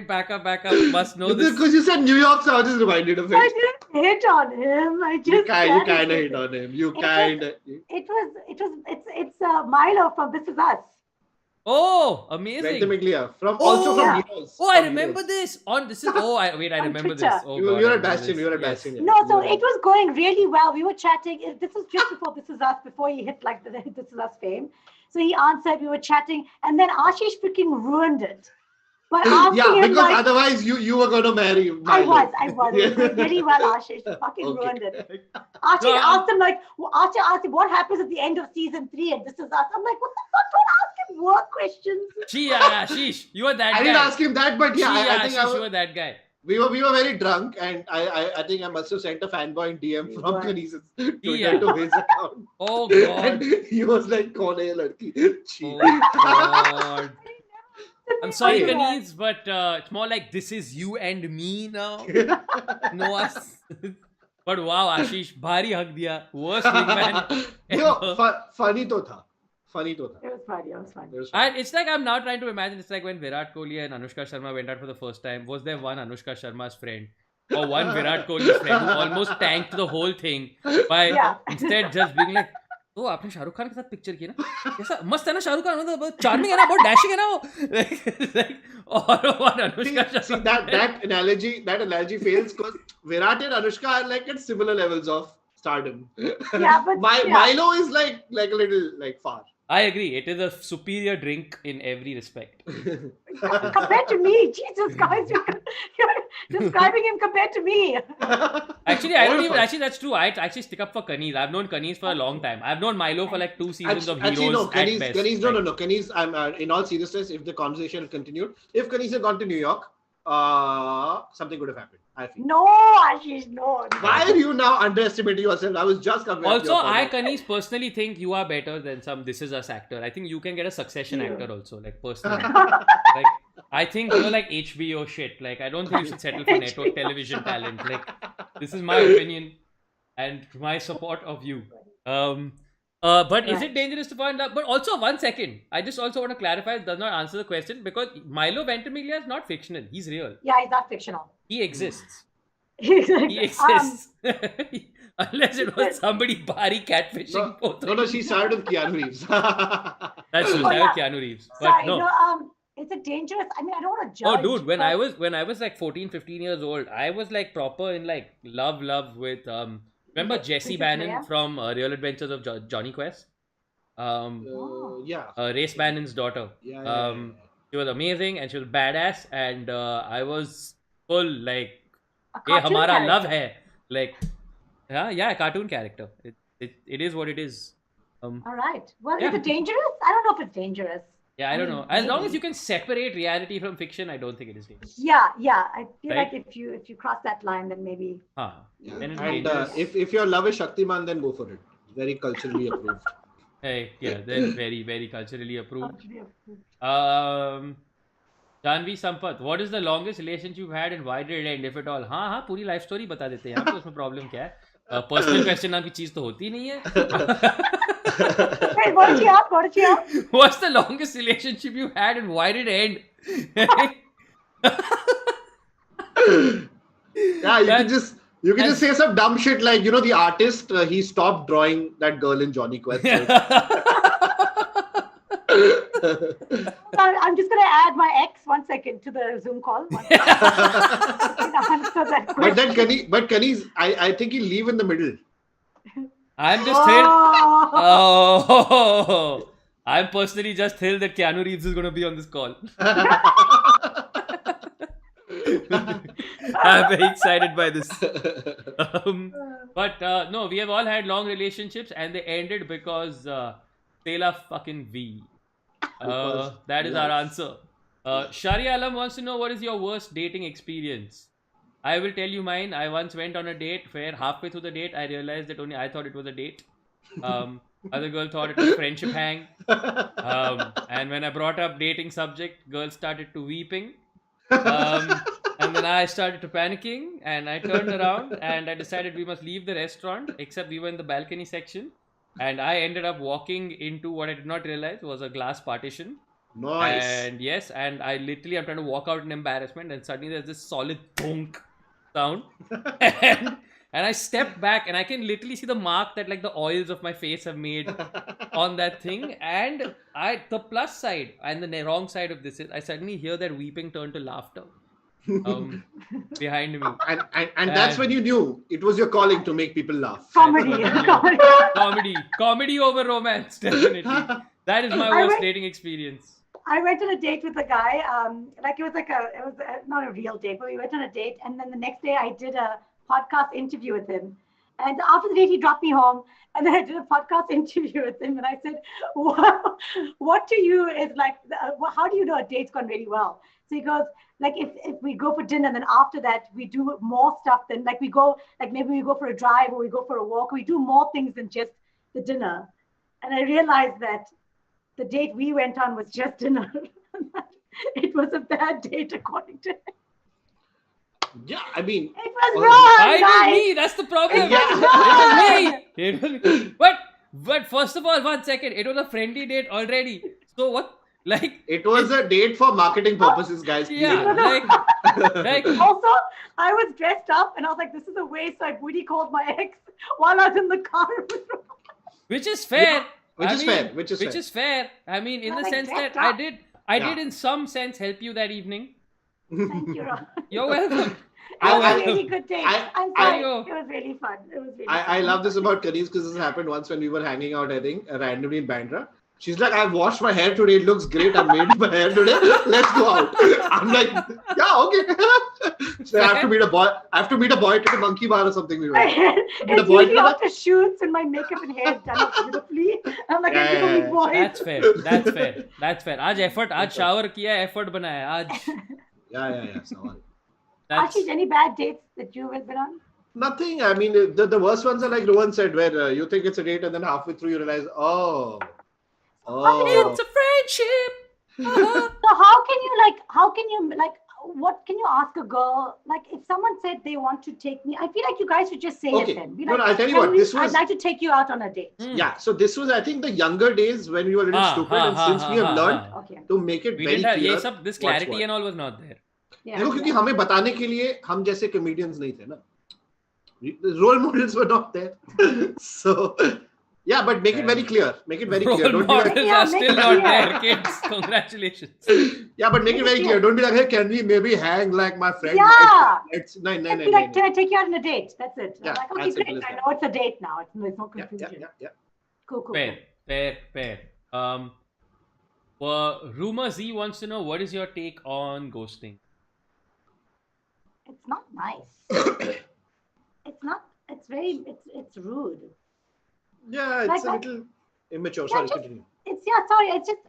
Back up. Must know this. Because you said New York, so I was just reminded of I it. didn't hit on him. I You just kind said of it. hit on him. You It kind of. it's Milo from This Is Us. Oh, amazing. Technically, yeah. From Oh, also from yeah. Heroes. Oh, I From remember Heroes. this. On this is. Oh, I On remember this. Twitter. Oh, You, God, you're I at remember Bastion. this. You're at Yes. Bastion. Yeah. No, so You were it was going really well. We were chatting. This was just before This Is Us, before he hit like the This Is Us fame. So he answered. We were chatting, and then Ashish freaking ruined it. But asking Yeah, him because like, otherwise you were gonna marry I Milo. was. It was going very well, Ashish. Fucking Okay. ruined it. Ashish No, asked him like, Ashish asked him what happens at the end of season 3, and This Is Us. I'm like, what the fuck? Don't ask him work questions. Ashish, you are that I guy. didn't ask him that, but yeah, I think Ashish, you are that guy. we were very drunk, and I think I must have sent a fanboy in DM from Right. Kaneez's Twitter Yeah. to his account. Oh, God. And he was like, "Kaun hai ye ladki?" Cheat. Oh, God. I'm sorry, Yeah. Kaneez, but it's more like this is you and me now. No us. But wow, Ashish, bhari hug diya. Worst wingman. No, funny to tha. It was funny. It was funny. It was funny. And it's like I'm now trying to imagine. It's like when Virat Kohli and Anushka Sharma went out for the first time. Was there one Anushka Sharma's friend or one Virat Kohli's friend who almost tanked the whole thing by Yeah. instead just being like, "Oh, आपने शाहरुख खान के साथ picture की ना? कैसा मस्त है ना शाहरुख खान? मतलब बहुत charming है ना? बहुत dashing है ना वो?" Like, or one Anushka See, Sharma. that analogy fails because Virat and Anushka are like at similar levels of stardom. Yeah, but yeah. Milo is like a little like far. I agree. It is a superior drink in every respect. Compared to me, Jesus Christ, you're describing him compared to me. Actually, I All don't of even. us. Actually, that's true. I actually stick up for Kaneez. I've known Kaneez for a long time. I've known Milo for like 2 seasons of Actually, Heroes no, at Kaneez, best. no. Kaneez, I'm in all seriousness, if the conversation continued, if Kaneez had gone to New York, something could have happened. I feel. No, Ashish, no. Why are you now underestimating yourself? I was just comparing. Also, I, Kaneez, personally think you are better than some This Is Us actor. I think you can get a Succession Yeah. actor also, like personally. Like, I think you're like HBO shit. Like, I don't think you should settle for network television talent. Like, this is my opinion and my support of you. But is it dangerous to fall in love? But also, 1 second. I just also want to clarify, it does not answer the question because Milo Ventimiglia is not fictional. He's real. Yeah, he's not fictional. He exists. He's He exists. Unless it was somebody bari catfishing both. No, she started with Keanu Reeves. That's true. Oh, That yeah. was Keanu Reeves. But Sorry, no. it's a dangerous. I mean, I don't want to Oh, judge. dude, when but- I was like 14, 15 years old, I was like proper in like love with remember Jessie Princess Bannon Leia? from Real Adventures of Johnny Quest? Yeah. Race Bannon's daughter. Yeah. She was amazing and she was badass, and I was full like, a "Hey, cartoon hamara character. love hai." Like, yeah, a cartoon character. It is what it is. All right. Well, Yeah. is it dangerous? I don't know if it's dangerous. Yeah, I don't know. mean, As long maybe. as you can separate reality from fiction, I don't think it is dangerous. Yeah. I feel Right? like if you cross that line, then maybe. Huh. Yeah. Then it's And dangerous. if your love is Shaktiman, then go for it. Very culturally approved. Hey, yeah, they're very, very culturally approved. Oh, Janvi Sampath, what is the longest relationship you've had and why did it end, if at all? हाँ, पूरी life story बता देते हैं यहाँ पे, उसमें problem क्या है? Personal question नाम की चीज तो होती नहीं है. Wait, what did you have? What's the longest relationship you had and why did it end? Yeah, you can just say some dumb shit like, the artist, he stopped drawing that girl in Johnny Quest. I'm just gonna add my ex 1 second to the Zoom call. Answer that But question. then Kaneez, I think he'll leave in the middle. I'm just thrilled. Oh. Oh, I'm personally just thrilled that Keanu Reeves is going to be on this call. I'm very excited by this. But no, we have all had long relationships and they ended because Taylor fucking V. That is our answer. Sharia Alam wants to know, what is your worst dating experience? I will tell you mine. I once went on a date where halfway through the date I realized that only I thought it was a date. Other girl thought it was friendship hang. And when I brought up dating subject, girls started to weeping. And then I started to panicking, and I turned around and I decided we must leave the restaurant, except we were in the balcony section. And I ended up walking into what I did not realize was a glass partition. Nice. And yes, and I'm trying to walk out in embarrassment, and suddenly there's this solid thunk sound. And I step back, and I can literally see the mark that like the oils of my face have made on that thing. And the plus side and the wrong side of this is I suddenly hear that weeping turn to laughter behind me. And that's when you knew it was your calling to make people laugh. Comedy over romance, definitely. That is my worst dating experience. I went on a date with a guy. It was not a real date, but we went on a date, and then the next day I did a podcast interview with him. And after the date, he dropped me home, and then I did a podcast interview with him, and I said, "Wow, what to you is like, how do you know a date's gone really well?" So he goes, like, if we go for dinner, then after that we do more stuff than like we go, like maybe we go for a drive or we go for a walk. We do more things than just the dinner. And I realized that the date we went on was just dinner. It was a bad date according to him. Yeah, I mean, it was wrong. It was me. That's the problem. It was me. But first of all, 1 second. It was a friendly date already. So what? Like it was a date for marketing purposes, guys. Yeah. Like also, I was dressed up and I was like, "This is a waste." So I booty called my ex while I was in the car. Which is fair. Yeah. Which is fair. I mean, in the sense that I did in some sense help you that evening. Thank you, Rohan. You're welcome. It was a really good date. I'm sorry. It was really fun. I love this about Kaneez because this happened once when we were hanging out, I think, randomly in Bandra. She's like, "I've washed my hair today. It looks great. I made my hair today. Let's go out." I'm like, "Yeah, okay." So I have to meet a boy. I have to meet a boy to the monkey bar or something. We went. It's usually after shoots and my makeup and hair is done up beautifully. I'm like, I can meet boys. That's fair. आज shower किया, effort बनाया आज. Yeah. So Ashish, any bad dates that you have been on? Nothing. I mean, the worst ones are like Rohan said, where you think it's a date and then halfway through you realize, it's a friendship. So how can you what can you ask a girl? Like if someone said they want to take me, I feel like you guys should just say it then. No, I'll tell you what. I'd like to take you out on a date. Yeah. So this was, I think, the younger days when we were a little stupid, and since we have learned to make it very clear. This clarity and all was not there. देखो क्योंकि हमें बताने के लिए हम जैसे comedians नहीं थे ना. Role models were not there. So yeah, but make it very clear. Make it very clear. Role models are still not there, kids. Congratulations. Yeah, but make it very clear. Don't be like, "Hey, can we maybe hang like my friend?" Yeah. No. Like, can I take you out on a date? That's it. Yeah, I'm like, okay, great. I know it's a date now. There's no confusion. Yeah. Cool. Fair. Rumor Z wants to know, what is your take on ghosting? It's not nice. It's rude. Yeah, it's a little immature. Sorry, continue. It's just,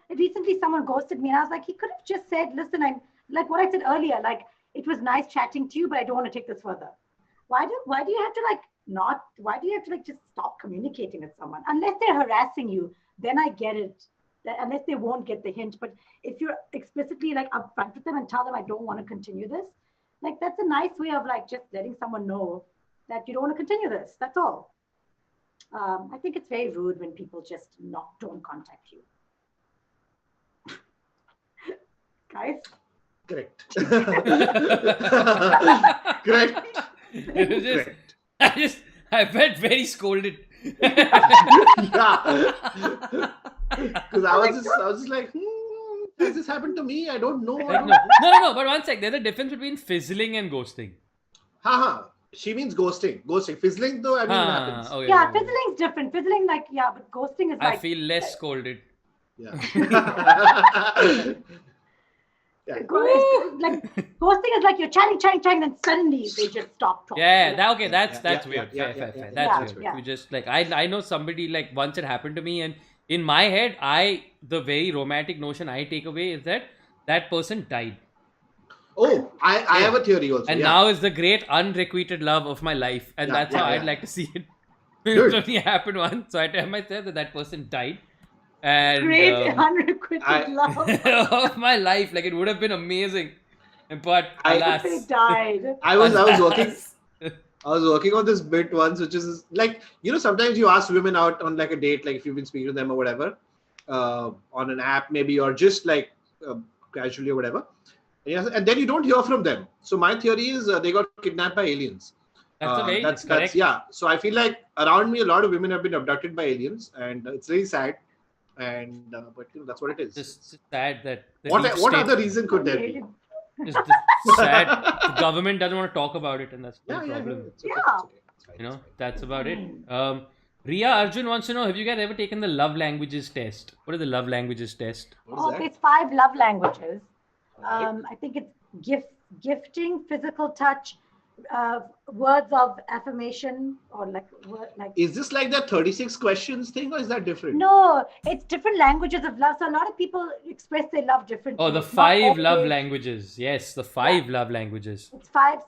recently someone ghosted me and I was like, he could have just said, "Listen, I'm like what I said earlier, like it was nice chatting to you, but I don't want to take this further." Why do you have to just stop communicating with someone? Unless they're harassing you, then I get it. Unless they won't get the hint. But if you're explicitly like upfront with them and tell them, "I don't want to continue this," like that's a nice way of like just letting someone know that you don't want to continue this. That's all. I think it's very rude when people just don't contact you. Guys? Correct. Correct. I felt very scolded. Yeah. Because I was just like, has this happened to me? I don't know. No, but 1 sec. There's a difference between fizzling and ghosting. She means ghosting. Fizzling though, I mean, it happens. Okay, yeah, fizzling's different. Fizzling, like, yeah, but ghosting is like... I feel less scolded. Yeah. Ghosting is like you're chatting, then suddenly they just stop talking. That's weird. Fair. That's weird. You just like, I know somebody, like once it happened to me and in my head, the very romantic notion I take away is that that person died. Oh, I Okay. have a theory also. And yeah. now is the great unrequited love of my life. And Yeah, that's yeah, how I'd yeah. like to see it. Dude. It only happened once. So I tell myself that that person died. And Great unrequited I- love. of my life. Like, it would have been amazing. But I- alas. They died. I was working. alas. I was working on this bit once, which is like, sometimes you ask women out on like a date, like if you've been speaking to them or whatever, on an app maybe, or just like casually or whatever. And then you don't hear from them. So my theory is they got kidnapped by aliens. That's a very that's correct. yeah. So I feel like around me, a lot of women have been abducted by aliens, and it's really sad. And but that's what it is. Just sad that the What deep what state- other reason could there be? Just sad. The government doesn't want to talk about it, and that's the problem. It's okay, Yeah. it's okay. It's fine, You know, it's fine. that's about it. Ria Arjun wants to know: have you guys ever taken the love languages test? What is the love languages test? What is Oh, that? there's 5 love languages. Alright. I think it's gifting, physical touch, words of affirmation, or like Is this like that 36 questions thing, or is that different? no, it's different languages of love. So a lot of people express their love differently. Oh, the It's not 5 love always- languages. Yes, the 5 love languages. It's 5.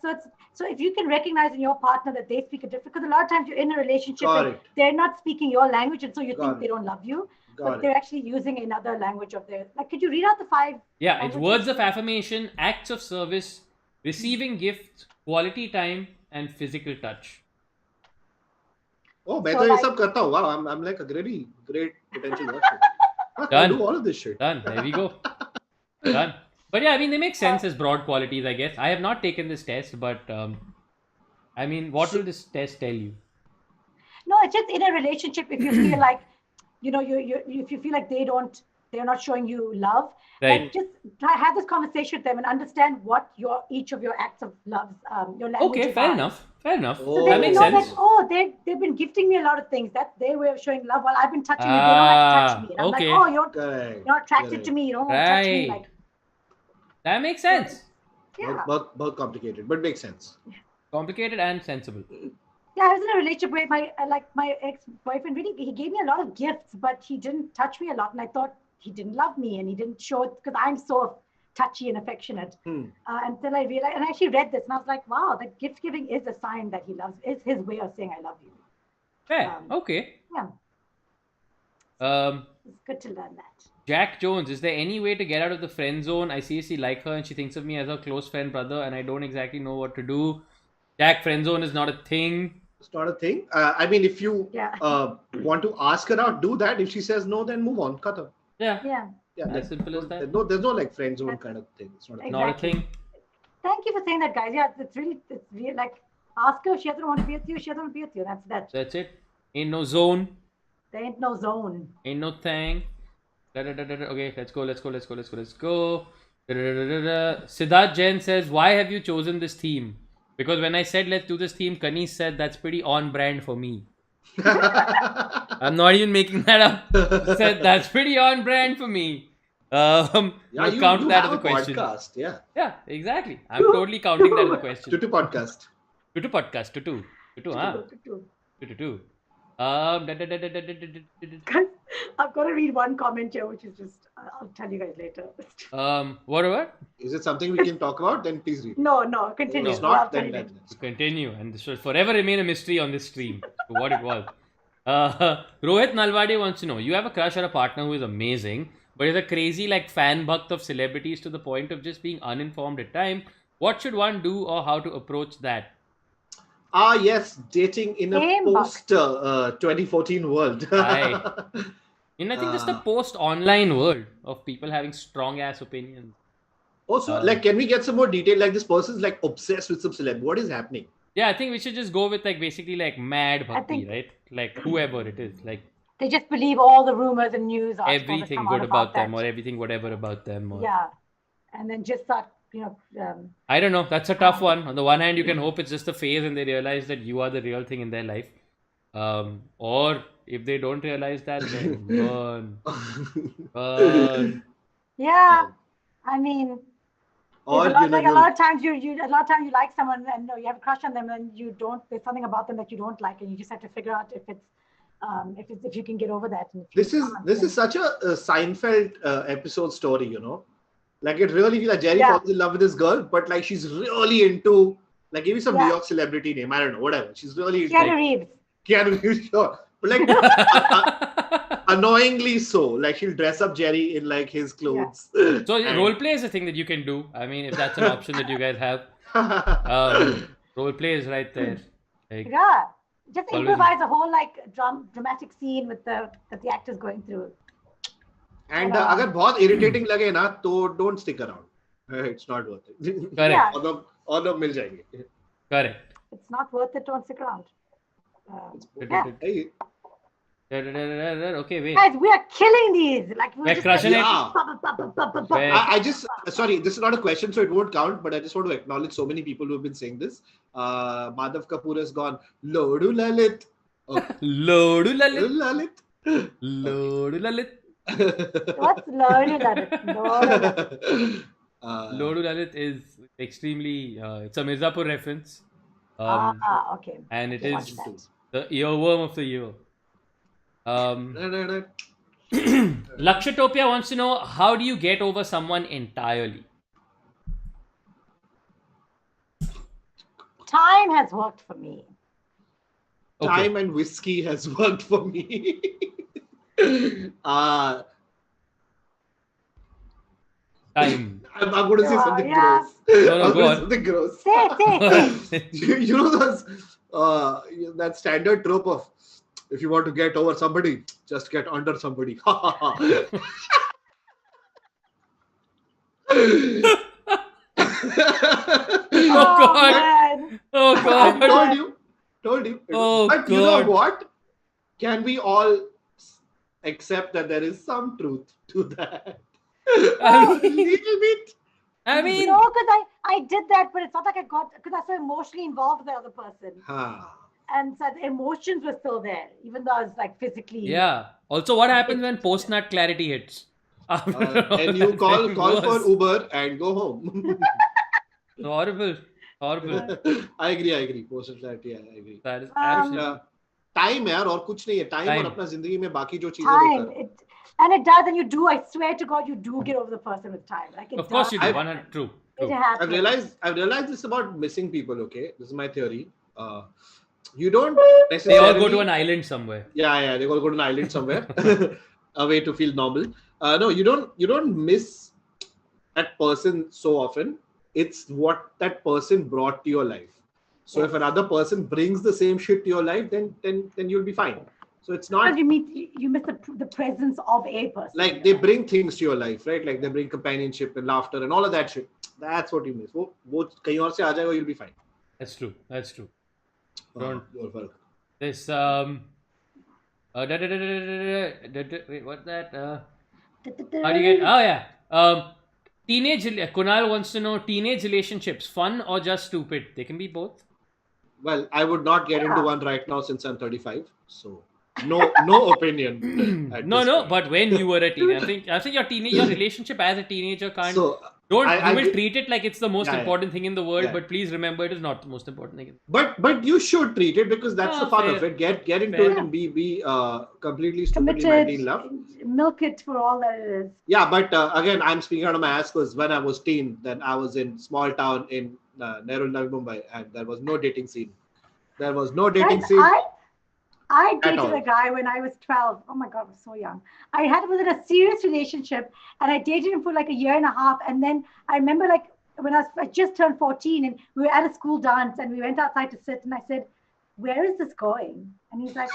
So if you can recognize in your partner that they speak a different, because a lot of times you're in a relationship Got and it. they're not speaking your language, and so you Got think it. they don't love you, Got but it. they're actually using another language of theirs. Like, could you read out the 5? Yeah, it's languages? words of affirmation, acts of service, receiving gifts, quality time, and physical touch. Oh, मैं So तो ये like- सब करता हूँ. Wow, I'm like a really great potential person. I Done. do all of this shit. Done. There we go. Done. But yeah, I mean, they make sense as broad qualities, I guess. I have not taken this test, but I mean, what will this test tell you? No, it's just in a relationship. If you feel like, you if you feel like they're not showing you love, Right. like just have this conversation with them and understand what each of your acts of love, your languages Okay, fair are. enough. Fair enough. Oh. So That then you makes know sense. that, oh, they've been gifting me a lot of things. That's their way of showing love. While I've been touching you, they don't like to touch me. And I'm okay. like, oh, you're Correct. attracted to me. You don't want to touch me. Right. Like, That makes sense. yeah. Both complicated, but makes sense. Complicated and sensible. Yeah, I was in a relationship where my ex-boyfriend really, he gave me a lot of gifts, but he didn't touch me a lot. And I thought he didn't love me and he didn't show it because I'm so touchy and affectionate. Until I realized, and I actually read this and I was like, wow, that gift giving is a sign that he loves, is his way of saying I love you. Fair. Okay. Yeah, it's good to learn that. Jack Jones, is there any way to get out of the friend zone? I seriously like her and she thinks of me as her close friend brother and I don't exactly know what to do. Jack, friend zone is not a thing. It's not a thing. I mean, if you Yeah. want to ask her out, do that. If she says no, then move on. Cut her. Yeah. Yeah. Yeah, As simple as that. There's no like friend zone kind of thing. It's not. Not a Exactly. thing. Thank you for saying that, guys. Yeah, it's really like, ask her if she doesn't want to be with you, she doesn't want to be with you. That's that. That's it. Ain't no zone. There ain't no zone. Ain't no thing. Okay, let's go. Siddharth Jain says, why have you chosen this theme? Because when I said let's do this theme, Kaneez said that's pretty on brand for me. I'm not even making that up. Said that's pretty on brand for me. Yeah, we'll you count that have as a question. podcast. Yeah. Yeah, exactly. I'm totally counting that as a question. Tutu podcast. Tutu podcast, tutu, huh? Tutu. Guys, I've got to read one comment here, which is just, I'll tell you guys later. What? Is it something we can talk about? Then please read. No, continue. It's I'll not. tell Then you then. later. Continue, and this will forever remain a mystery on this stream. What it was. Rohit Nalwade wants to know: you have a crush or a partner who is amazing, but is a crazy like fan buck of celebrities to the point of just being uninformed at time. What should one do, or how to approach that? Yes, dating in a Same post 2014 world. Aye. And I think this is the post-online world of people having strong-ass opinions. Also, like, can we get some more detail? Like, this person's like obsessed with some celeb. What is happening? Yeah, I think we should just go with like basically like mad bhakti, think- right? Like whoever it is, like They just believe all the rumors and news articles that everything come out good about them that. or everything whatever about them. Or... Yeah. And then just start, I don't know. That's a tough one. On the one hand, you can hope it's just a phase and they realize that you are the real thing in their life. Or if they don't realize that, then burn. yeah. I mean, Or a lot, you a lot of times you like someone and you have a crush on them and you don't, there's something about them that you don't like and you just have to figure out if it's if you can get over that. And if This you is can't, this then- is such a Seinfeld episode story, you know. Like it really feels like Jerry Yeah. falls in love with this girl, but like she's really into like give me some New Yeah. York celebrity name. I don't know, whatever. She's really into Keanu Reeves. Keanu Reeves, sure. But like annoyingly so. Like she'll dress up Jerry in like his clothes. So And- role play is a thing that you can do. I mean, if that's an option that you guys have, role play is right there. Like, Yeah. Just Always- improvise a whole like dramatic scene with that the actor's going through. And अगर बहुत irritating लगे ना तो don't stick around. It's not worth it. correct, Yeah. और लोग मिल जाएंगे. correct. It's not worth it. Don't stick around. Yeah. Hey, Okay, wait. Guys, we are killing these. Like we're We're just crushing like, it. Yeah. We're- I just sorry, this is not a question, so it won't count. But I just want to acknowledge so many people who have been saying this. Madhav Kapoor has gone Lodu Lalit. Lodu Lalit. Lalit. Lodu Lalit. What's Lodu Lalit? Lodu Lalit is extremely. It's a Mirzapur reference. Okay. And it Watch is that. the earworm of the year. Lakshatopia wants to know, how do you get over someone entirely? Time has worked for me. Okay. Time and whiskey has worked for me. Time. I'm going to say something Yeah. gross. No, I'm go gonna on. say something gross. Say. You know those, that standard trope of if you want to get over somebody, just get under somebody. Oh God. Man. Oh I God. told you. Oh, But you know God. what? Can we all accept that there is some truth to that? I A mean- little bit. I mean, No, because I did that, but it's not like I got because I was so emotionally involved with the other person, Ah. and so the emotions were still there, even though I was like physically. yeah. Also, what happens when post-nut clarity hits? Then you call for Uber and go home. Horrible. Horrible. I agree. Post clarity, I agree. That is absolutely. Time है यार और कुछ नहीं है time Time. और अपना जिंदगी में बाकी जो चीजें वो Time. कर It does, and you do. I swear to God, you do get over the person with time. Like it Of course does you do. happen. 100 true. It True. happens. I've realized this about missing people. Okay, this is my theory. You don't They necessarily all go to an island somewhere. yeah they all go to an island somewhere away to feel normal. No, you don't miss that person so often. It's what that person brought to your life. So if another person brings the same shit to your life, then you'll be fine. So it's not Sometimes you miss the presence of a person. like they bring things to your life, right? Like they bring companionship and laughter and all of that shit. That's what you miss. वो कहीं और से आ जाएगा, you'll be fine. That's true. That's true. Don't. Don't. This wait, what's that? How do you get? Oh yeah. Teenage. Kunal wants to know, teenage relationships, fun or just stupid? They can be both. Well, I would not get into one right now since I'm 35. So no opinion. at No, this no. point. But when you were a teenager, I think your relationship as a teenager can't. So Don't I you will get- treat it like it's the most Yeah, important thing in the world, Yeah. but please remember it is not the most important thing. but you should treat it because that's Yeah, the fun fair. of it. Get into Fair. it and be completely stupidly madly in love. Committed, milk it for all that it is. Yeah, but again, I'm speaking out of my ass because when I was teen, then I was in small town in Nehru, Navi Mumbai, and there was no dating scene. There was no dating Guys, scene. I dated all. a guy when I was 12. Oh my God, I was so young. I was in a serious relationship and I dated him for like a year and a half. And then I remember like when I just turned 14 and we were at a school dance and we went outside to sit and I said, where is this going? And he's like,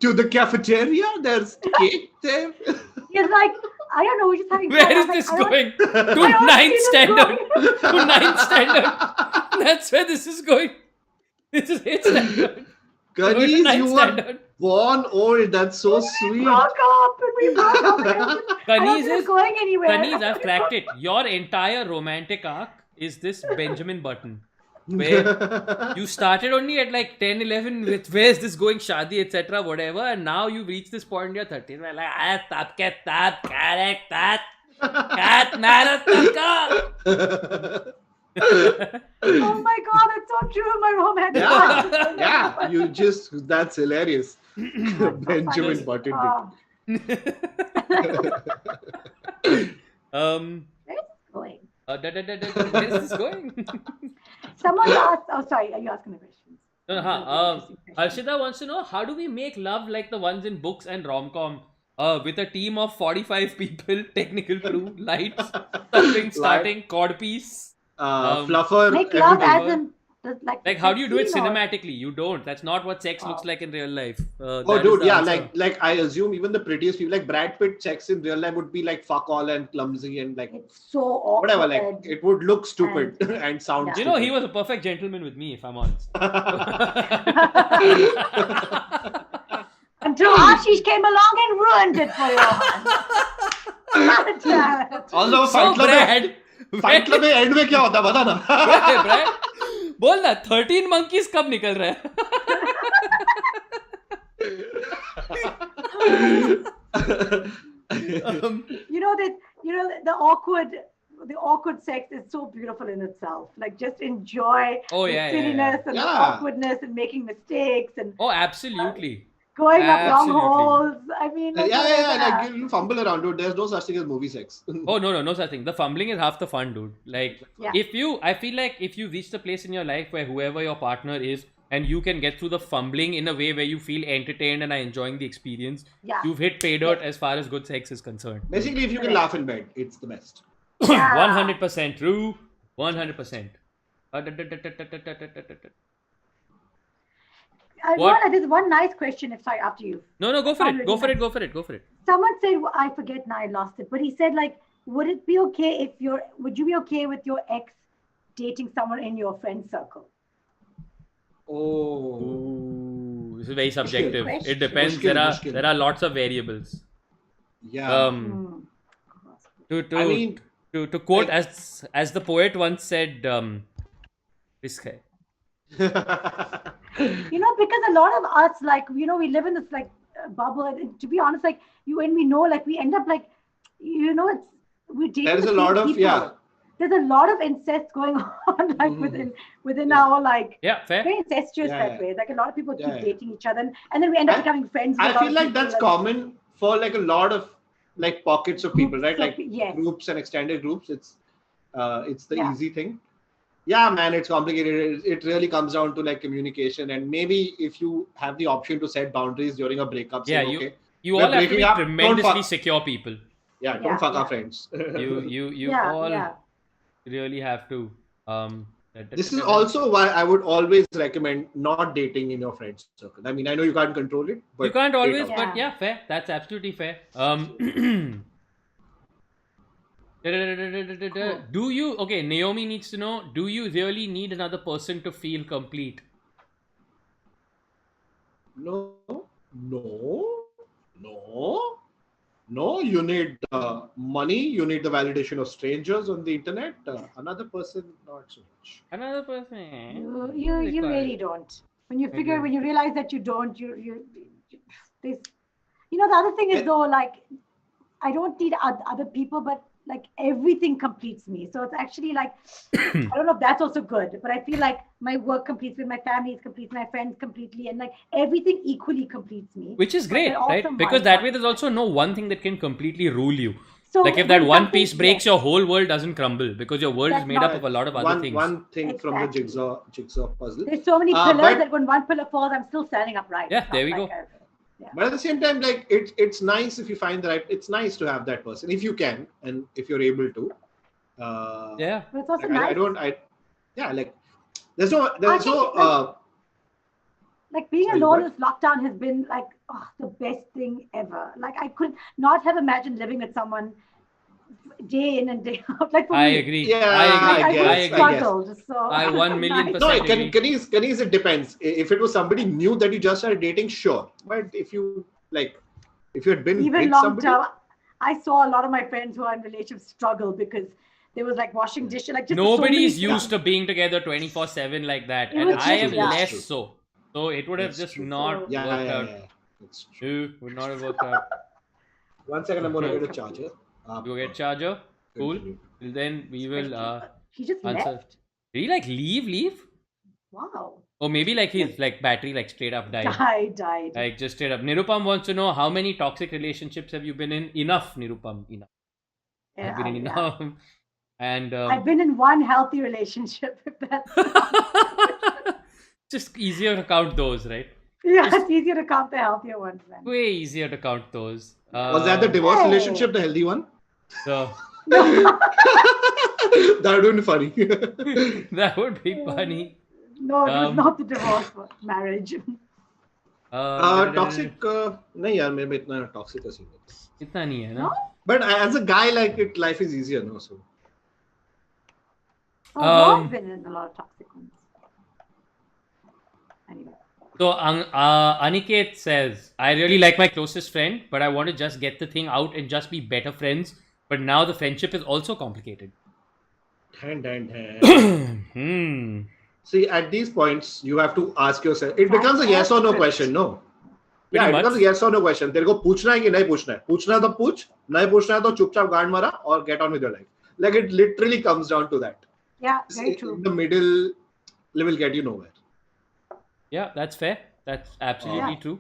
To the cafeteria, there's cake there. he's like, I don't know, we're just having fun. Where I is was this like, going? I To don't ninth see this standard. going. To ninth standard. That's where this is going. This is 8th standard. Going to Kaneez, ninth you were standard. born old. That's so We sweet. broke up and we broke up. And I don't Kaneez think is it's going anywhere. Kaneez, I've cracked it. Your entire romantic arc is this Benjamin Button. Where you started only at like 10, 11 with where's this going, shadi, etc., whatever, and now you've reached this point in your 30s where like, tab ke tab, correct, that, cat, marat, tabka. Oh my God, it's so true. My romance. Yeah, yeah. You just that's hilarious. Benjamin funny. Button. Where's this going? Where is this going? Someone asked. Oh, sorry. Are you asking the questions? Interesting question. Harshita wants to know, how do we make love like the ones in books and rom-com? With a team of 45 people, technical crew, lights, something starting, cod piece. Fluffer. Make love everything. as in Like, how do you do it scene or- cinematically? You don't. That's not what sex looks Oh. like in real life. Oh, That is dude, the yeah, answer. like I assume even the prettiest people, like Brad Pitt, sex in real life would be like fuck all and clumsy and like It's so awkward. whatever. Like it would look stupid and sound. Yeah. You know, he was a perfect gentleman with me, if I'm honest. Until Ashish came along and ruined it for you. Also, So, Brad. Fight club में and में क्या होता है बता ना. Brad, बोल ना 13 monkeys कब निकल रहे हैं? The awkward sex is so beautiful in itself. Like just enjoy Oh, the yeah, yeah, silliness and the Yeah. awkwardness and making mistakes and Oh, absolutely. going up long Absolutely. holes. I mean, Yeah. Like you fumble around, dude. There's no such thing as movie sex. Oh, no such thing. The fumbling is half the fun, dude. Like, Yeah. I feel like if you reach the place in your life where whoever your partner is, and you can get through the fumbling in a way where you feel entertained and are enjoying the experience, Yeah. you've hit pay dirt as far as good sex is concerned. Basically, if you can laugh in bed, it's the best. Yeah. 100% true. 100%. What? There's one nice question. If sorry, after you. No, go for Sound it. really Go for nice. it. Go for it. Go for it. Someone said, I forget now, I lost it, but he said, like, would it be okay would you be okay with your ex dating someone in your friend circle? Oh. Ooh, this is very subjective. Mushkil. It depends. Mushkil. There are lots of variables. Yeah. To I mean, to quote like- as the poet once said, risk hai. Because a lot of us, like, we live in this like bubble. And to be honest, like when we know, like we end up like, we date. There is a lot of There's a lot of incest going on, like within our like. Yeah, fair. Very incestuous Yeah, that way. Like a lot of people keep Yeah. dating each other, and then we end up becoming friends. With I a lot feel of like people, that's common for like a lot of like pockets of people, right? Like Yes. groups and extended groups. It's the Yeah. easy thing. Yeah, man, it's complicated. It really comes down to like communication, and maybe if you have the option to set boundaries during a breakup, Yeah, saying, okay, you we're all have to breaking be up, don't tremendously fuck. secure people. Yeah, Yeah, don't fuck yeah. our friends. You all really have to. This is also why I would always recommend not dating in your friends circle. I mean, I know you can't control it, but you can't date always, out. but yeah, fair. That's absolutely fair. Do you, okay, Naomi needs to know, do you really need another person to feel complete? No. You need money. You need the validation of strangers on the internet. Another person, not so much. Another person? You really don't. When you realize that you don't, this, the other thing is though, like, I don't need other people, but like everything completes me. So it's actually like, I don't know if that's also good, but I feel like my work completes me, my family completes my friends completely, and like everything equally completes me. Which is great, But also right? my Because that work- way there's also no one thing that can completely rule you. So Like if that when one something- piece breaks, yes. your whole world doesn't crumble because your world is That's made not- up of a lot of other things. One thing from the Exactly. jigsaw puzzle. There's so many but- pillars that when one pillar falls, I'm still standing upright. Yeah, It's there not we like go. But at the same time, like it's nice if you find the right. It's nice to have that person if you can and if you're able to. Yeah. But it's also Like, nice. There's no think like being Sorry, alone what? this lockdown has been like the best thing ever. Like I could not have imagined living with someone day in and day out. Like for I me, agree. Yeah, like, I I agree. would I guess, agree. struggle. So I 1,000,000% no, agree. Kaneez, it depends. If it was somebody new that you just started dating, sure. But if you had been even with long somebody, term, I saw a lot of my friends who are in relationships struggle because there was like washing dishes, like just Nobody's so many used to being together 24/7 like that. It And was I am just- yeah. less True. so. So it would have That's just true. not yeah, worked out. It's true. No, would not have worked out. 1 second, I'm gonna get a charger. Go get charger. Cool. Continue. Till then we will He just answer. left. Did he like leave? Wow. Or maybe like his like battery like straight up died. Died. Like just straight up. Nirupam wants to know how many toxic relationships have you been in? Enough, Nirupam. Enough. I've been in Yeah. enough. And I've been in one healthy relationship. If that's just easier to count those, right? yeah, it's easier to count the healthier ones then. Way easier to count those. Was that the divorce Hey. relationship, the healthy one? So That would be funny. that would be funny. No, it was Um, not the divorce, but marriage. Toxic? नहीं यार मेरे में इतना toxic का scene नहीं. इतना नहीं है ना? No? But as a guy, like it, life is easier, no? So Oh, I've been in a lot of toxic ones. Anyway. So Aniket says, I really like my closest friend, but I want to just get the thing out and just be better friends. But now the friendship is also complicated. Hmm. See, at these points, you have to ask yourself. It becomes a That's yes or no desperate. question, no? Pretty Yeah, it much. becomes a yes or no question. तेरे को पूछना है कि नहीं पूछना है? पूछना है तो पूछ, नहीं पूछना है तो चुपचाप गांड मारा और get on with your life. Like it literally comes down to that. Yeah, very true. In the middle, will get you nowhere. Yeah, that's fair. That's absolutely Yeah. true.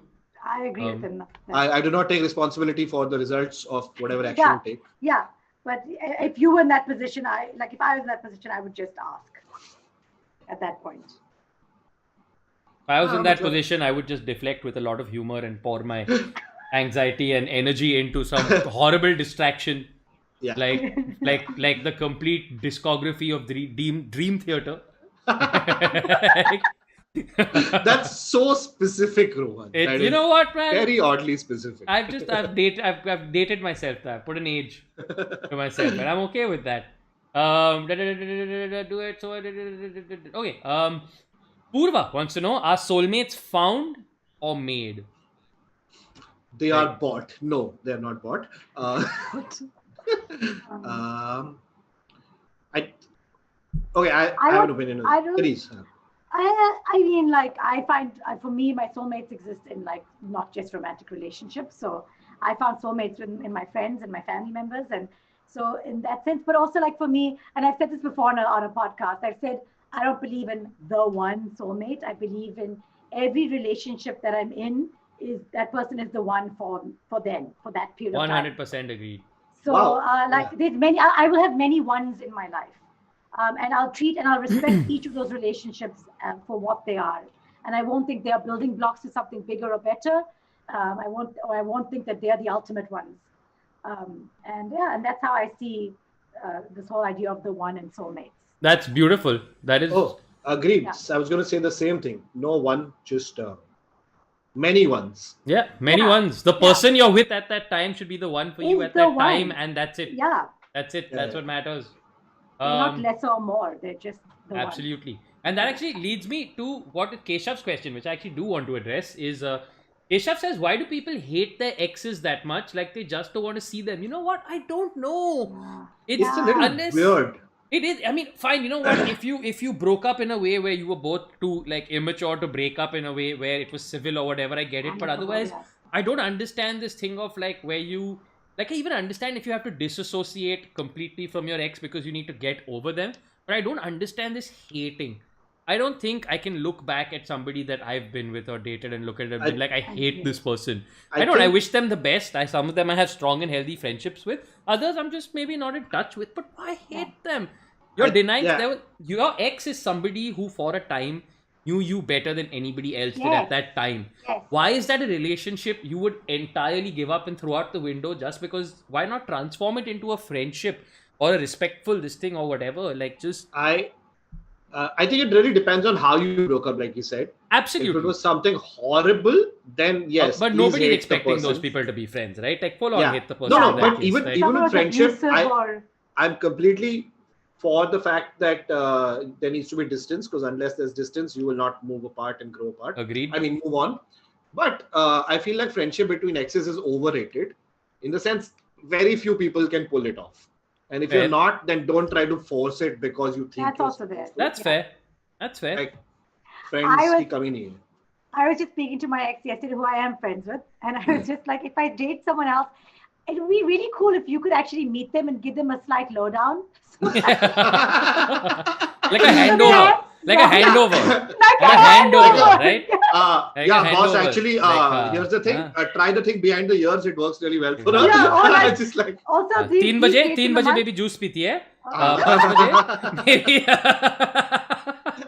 I agree with him. I do not take responsibility for the results of whatever action Yeah. you take. Yeah, but if you were in that position, if I was in that position, I would just ask at that point. If I was in that but- position, I would just deflect with a lot of humor and pour my anxiety and energy into some horrible distraction, Yeah. like the complete discography of Dream Theater. That's so specific, Rohan. That You is know what, man? very oddly specific. I've dated myself. I've put an age to myself, and I'm okay with that. Do it. So okay. Purva wants to know: are soulmates found or made? They are bought. No, they are not bought. I have an opinion. I don't- Kaneez, I mean, like, I find for me, my soulmates exist in like not just romantic relationships. So I found soulmates in my friends and my family members, and so in that sense. But also, like for me, and I've said this before on a podcast. I've said I don't believe in the one soulmate. I believe in every relationship that I'm in is that person is the one for them for that period of time. 100% agreed. So, Wow. there's many. I will have many ones in my life, and I'll treat and I'll respect each of those relationships for what they are, and I won't think they are building blocks to something bigger or better. I won't think that they are the ultimate ones. And that's how I see this whole idea of the one and soulmates. That's beautiful. That is. Oh, agreed. Yeah. I was going to say the same thing. No one, just many ones. Yeah, many Yeah. ones. The person you're with at that time should be the one for you Is at the that time, one. and that's it. Yeah, That's it. Yeah, That's yeah. what matters. they're not lesser or more. They're just the one. Absolutely. And that actually leads me to what is Keshav's question, which I actually do want to address, is Keshav says, why do people hate their exes that much? Like they just don't want to see them. You know what? I don't know. Yeah. It's a little unless weird. it is. I mean, fine. You know what? if you broke up in a way where you were both too like immature to break up in a way where it was civil or whatever, I get it. But otherwise, I don't understand this thing of like where you like I even understand if you have to disassociate completely from your ex because you need to get over them. But I don't understand this hating. I don't think I can look back at somebody that I've been with or dated and look at them and be like, I hate this person. I think- wish them the best. Some of them I have strong and healthy friendships with. Others I'm just maybe not in touch with, but I hate them. You're denying your ex is somebody who for a time knew you better than anybody else did at that time. Yes. Why is that a relationship you would entirely give up and throw out the window just because? Why not transform it into a friendship or a respectful this thing or whatever? Like just I think it really depends on how you broke up, like you said. absolutely. If it was something horrible, then yes. But please nobody's hate the expecting those person. people to be friends, right? Like full on Yeah. hate the person. No, in that but case, even right? even Someone in was friendship, abusive or I'm completely for the fact that there needs to be distance, because unless there's distance, you will not move apart and grow apart. Agreed. I mean, move on. But I feel like friendship between exes is overrated, in the sense very few people can pull it off. And if Fair. you're not, then don't try to force it because you think That's you're also there. supposed to. That's fair. That's fair. Like friends I was- की कमी नहीं है. I was just speaking to my ex yesterday, who I am friends with, and I was just like, if I date someone else, it would be really cool if you could actually meet them and give them a slight lowdown. Like a handover. Like a handover. No, Like a handover, right? Like a Yeah, boss. handover. Actually, Like, here's the thing. Try the thing behind the ears. It works really well for us. Yeah, all right. Just like Also, 3 बजे 3 बजे baby juice पीती है. 5 बजे maybe.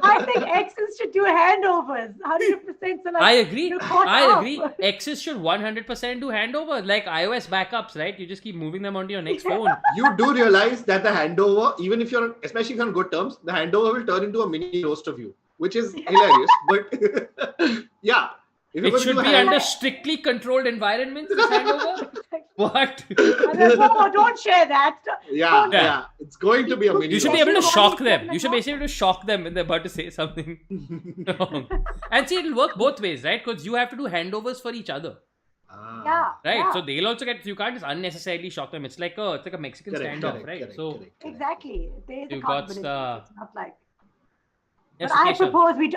I think exes should do handovers. 100%. So like, I agree. you're caught I up. agree. Exes should 100% do handover, like iOS backups, right? You just keep moving them onto your next phone. you do realize that the handover, even if you're, especially if you're on good terms, the handover will turn into a mini roast of you, which is hilarious. But yeah, if you're It going to should do be under strictly controlled environments. This handover. What? No, don't share that. yeah, Yeah. yeah, it's going to be a mini. You should be roast. able to Joshi, shock what are you them. talking You should about? basically be able to shock them when they're about to say something wrong. And see, it'll work both ways, right? Because you have to do handovers for each other, Ah, Yeah. right? yeah. So they'll also get. You can't just unnecessarily shock them. It's like a Mexican correct, standoff, correct, right? correct, So correct. Exactly. There is You got accountability. the- It's not like. yes, But I Keshav. propose we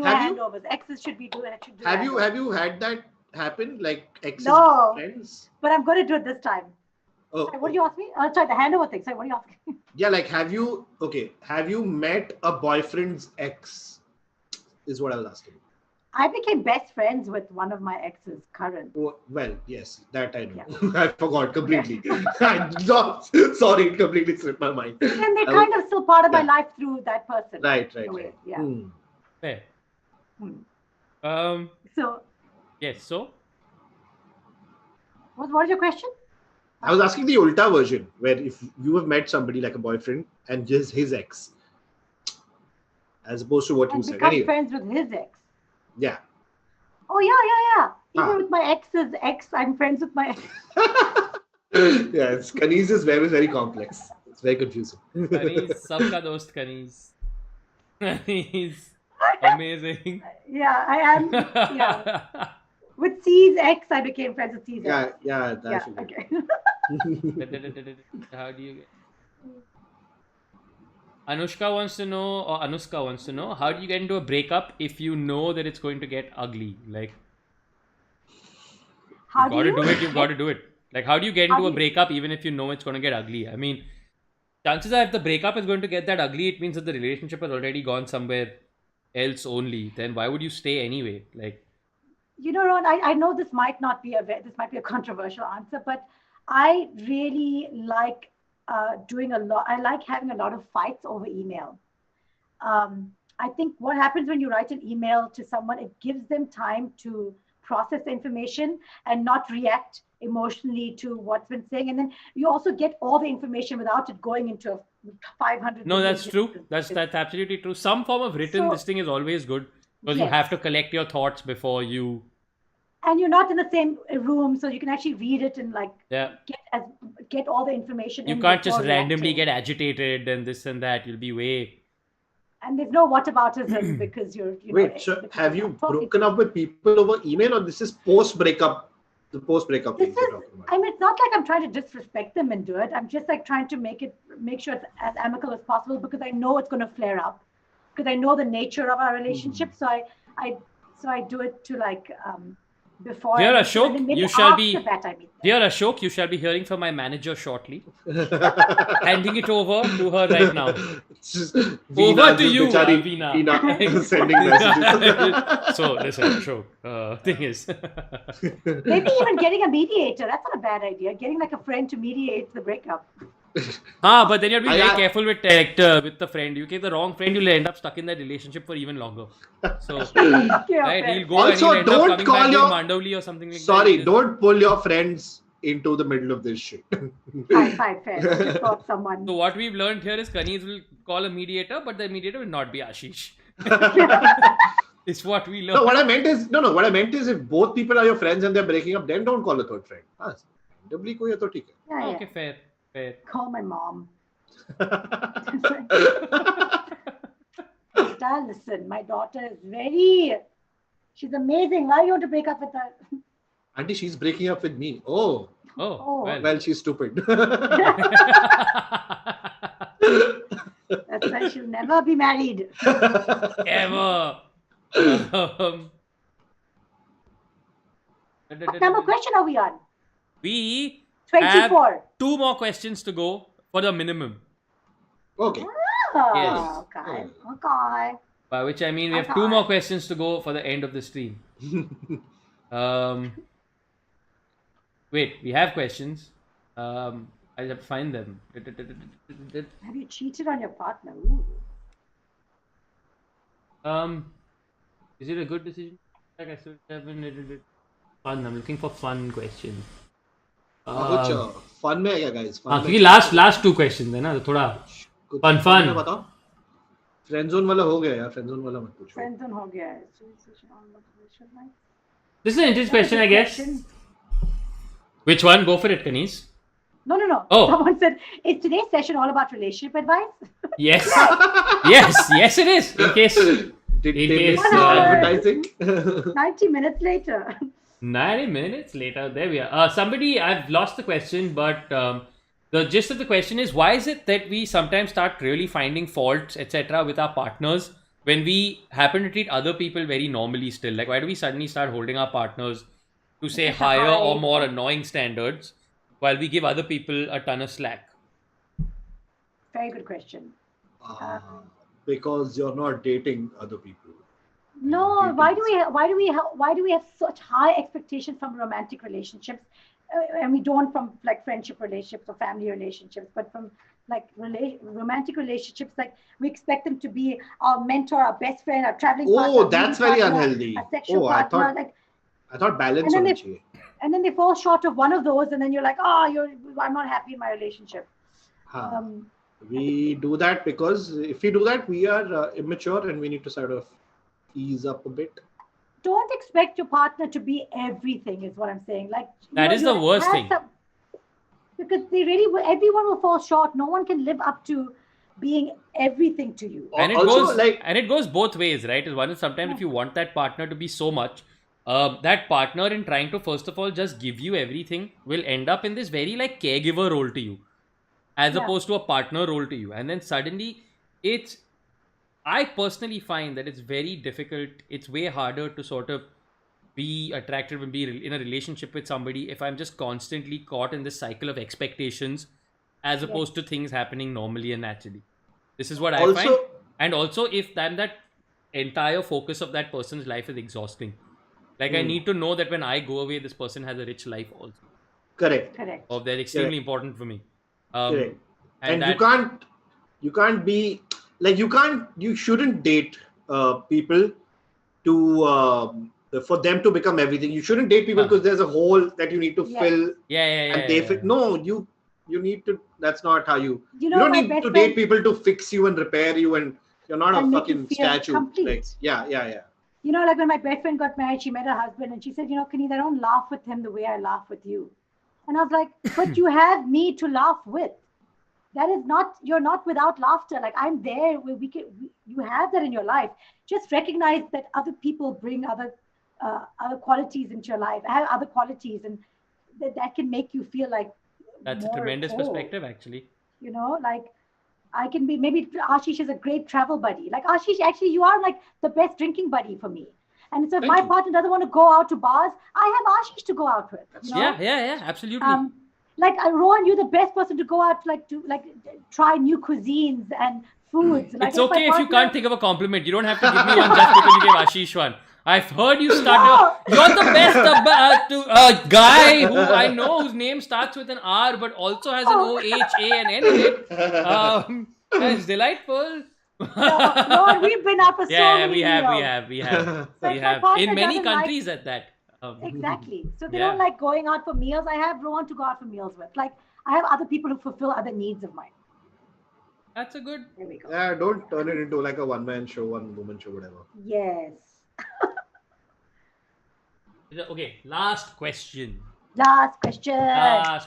do Have you- handovers. Exes should be doing. Should do Have handovers. you had that happen, like exes No. friends? But I'm going to do it this time. Oh, Sorry, what do you ask me? Sorry, the handover thing. Sorry, what do you ask me? yeah, like have you met a boyfriend's ex? Is what I was asking. I became best friends with one of my exes, current. Well, yes, that I know. I forgot completely. Sorry, it completely slipped my mind. And they're kind of still part of my yeah. life through that person. Right. in a way, Right. Yeah. Hmm. Fair. Hmm. So, Yes. So what is your question? I was asking the ulta version, where if you have met somebody like a boyfriend and just his ex, as opposed to what you And said. become Anyway, friends with his ex. yeah. Oh, yeah. Even Ah. with my ex's ex, I'm friends with my ex. Yes, Kaneez is very, very complex. It's very confusing. Kaneez, sabka dost Kaneez. Kaneez, amazing. Yeah, I am. Yeah. With C's ex, I became friends with C's Yeah, ex. yeah, Yeah, that's okay. How do you get? Anushka wants to know, or Anushka wants to know, how do you get into a breakup if you know that it's going to get ugly? Like, How you've got to do it, you've got to get- do it. Like, how do you get How into do a you- breakup even if you know it's going to get ugly? I mean, chances are if the breakup is going to get that ugly, it means that the relationship has already gone somewhere else only. Then why would you stay anyway? Like, You know, Ron, I know this might be a controversial answer, but I really like doing a lot. I like having a lot of fights over email. I think what happens when you write an email to someone, it gives them time to process the information and not react emotionally to what's been saying. And then you also get all the information without it going into a 500. no, that's true. different- That's absolutely true. Some form of written, So- this thing is always good because you Yes. have to collect your thoughts before you. And you're not in the same room, so you can actually read it and like Yeah. get all the information. You in can't just before randomly reacting. get agitated and this and that. You'll be way. And there's no whataboutism because you know, Wait, so because have you're you not talking. broken up with people over email, or this is post breakup? The post breakup This things you're is, talking about. I mean, it's not like I'm trying to disrespect them and do it. I'm just like trying to make sure it's as amicable as possible because I know it's going to flare up because I know the nature of our relationship. So I do it to like before. Dear I meet them, Ashok, and then maybe you shall be- after that I meet them. Dear Ashok, you shall be hearing from my manager shortly. Handing it over to her right now. It's just Over Veena, to you, Bichari, Veena. Veena sending messages. So, listen, Ashok, thing is. Maybe even getting a mediator. That's not a bad idea. Getting like a friend to mediate the breakup. But then you have to be very I- careful with the friend. You take the wrong friend, you'll end up stuck in that relationship for even longer. So, Yeah, right, fair. he'll go Also, and he'll end up don't coming call back your- to Mandavli or something like that. Sorry, Just- don't pull your friends into the middle of this shit. Fine, fair. I just thought someone. So what we've learned here is Kaneez will call a mediator, but the mediator will not be Ashish. It's what we learned. No, what I meant is if both people are your friends and they're breaking up, then don't call a third friend. Randomly कोई है तो ठीक है. Yeah, Okay, fair. Call my mom. Star, listen, my daughter is she's amazing. Why you want to break up with her? Auntie, she's breaking up with me. Oh, Oh, well. well, she's stupid. That's why she'll never be married. Ever. What number question are we on? We 24. have 2 more questions to go for the minimum. Okay. Oh, Yes. okay. Okay. By which I mean we have That's 2 more hard. questions to go for the end of the stream. Wait, we have questions. I'll have to find them. Have you cheated on your partner? Ooh. Is it a good decision? Like I still haven't. Fun. I'm looking for fun questions. कुछ fun में है क्या guys? Fun हाँ, में क्योंकि last 2 questions है ना, तो थोड़ा कुछ fun. fun में बताओ. Friend zone वाला हो गया यार. Friend zone वाला मत पूछो. Friends हो गया है. This is an interesting question, I guess. Which one? Go for it, Kaneez. No. Oh. Someone said, is today's session all about relationship advice? Yes. yes, it is. In case. Did In they case, miss advertising? 90 minutes later. 90 minutes later, there we are. Somebody, I've lost the question, but the gist of the question is, why is it that we sometimes start really finding faults, etc., with our partners when we happen to treat other people very normally still? Like, why do we suddenly start holding our partners to say higher or more annoying standards while we give other people a ton of slack? Very good question. Because you're not dating other people. No, why do we have such high expectations from romantic relationships, and we don't from like friendship relationships or family relationships, but from like romantic relationships, like we expect them to be our mentor, our best friend, our traveling partner. Oh, that's very unhealthy. A sexual partner, I thought balance होना चाहिए. And then they fall short of one of those, and then you're like, I'm not happy in my relationship. We do that because if we do that, we are immature and we need to sort of ease up a bit. Don't expect your partner to be everything, is what I'm saying. Like that is the worst thing. Because everyone will fall short. No one can live up to being everything to you. And it goes both ways, right? One is sometimes if you want that partner to be so much, that partner in trying to first of all just give you everything will end up in this very like caregiver role to you, as opposed to a partner role to you. And then suddenly I personally find that it's very difficult. It's way harder to sort of be attractive and be in a relationship with somebody if I'm just constantly caught in this cycle of expectations as opposed to things happening normally and naturally. This is what I find. And also if that entire focus of that person's life is exhausting. Like I need to know that when I go away, this person has a rich life also. Correct. Or they're extremely important for me. Correct. And you can't be like you shouldn't date people to for them to become everything. You shouldn't date people because there's a hole that you need to fill. And they fit. No, you need to. That's not how you. You don't need to date people to fix you and repair you, and you're not a fucking statue. Like, yeah. You know, like when my best friend got married, she met her husband, and she said, Kaneez, I don't laugh with him the way I laugh with you. And I was like, but you have me to laugh with. That is not, you're not without laughter. Like I'm there where you have that in your life. Just recognize that other people bring other qualities into your life, have other qualities, and that can make you feel like that's a tremendous perspective, actually. Like I can be, maybe Ashish is a great travel buddy. Like Ashish, actually, you are like the best drinking buddy for me. And so if my partner doesn't want to go out to bars, I have Ashish to go out with. Yeah, absolutely. Like Rohan, you're the best person to go out to try new cuisines and foods. Like, it's okay if you can't think of a compliment. You don't have to give me one just because you gave Ashish one. I've heard you start. You're the best guy who I know whose name starts with an R but also has an O, H, A, and N in it. That's delightful. No, we've been out for so many years. We have. In many countries at that. Exactly. So they don't like going out for meals. I have Rohan to go out for meals with. Like I have other people who fulfill other needs of mine. That's a good. There we go. Yeah, don't turn it into like a one-man show, one-woman show, whatever. Yes. Okay, last question. Last question. Let's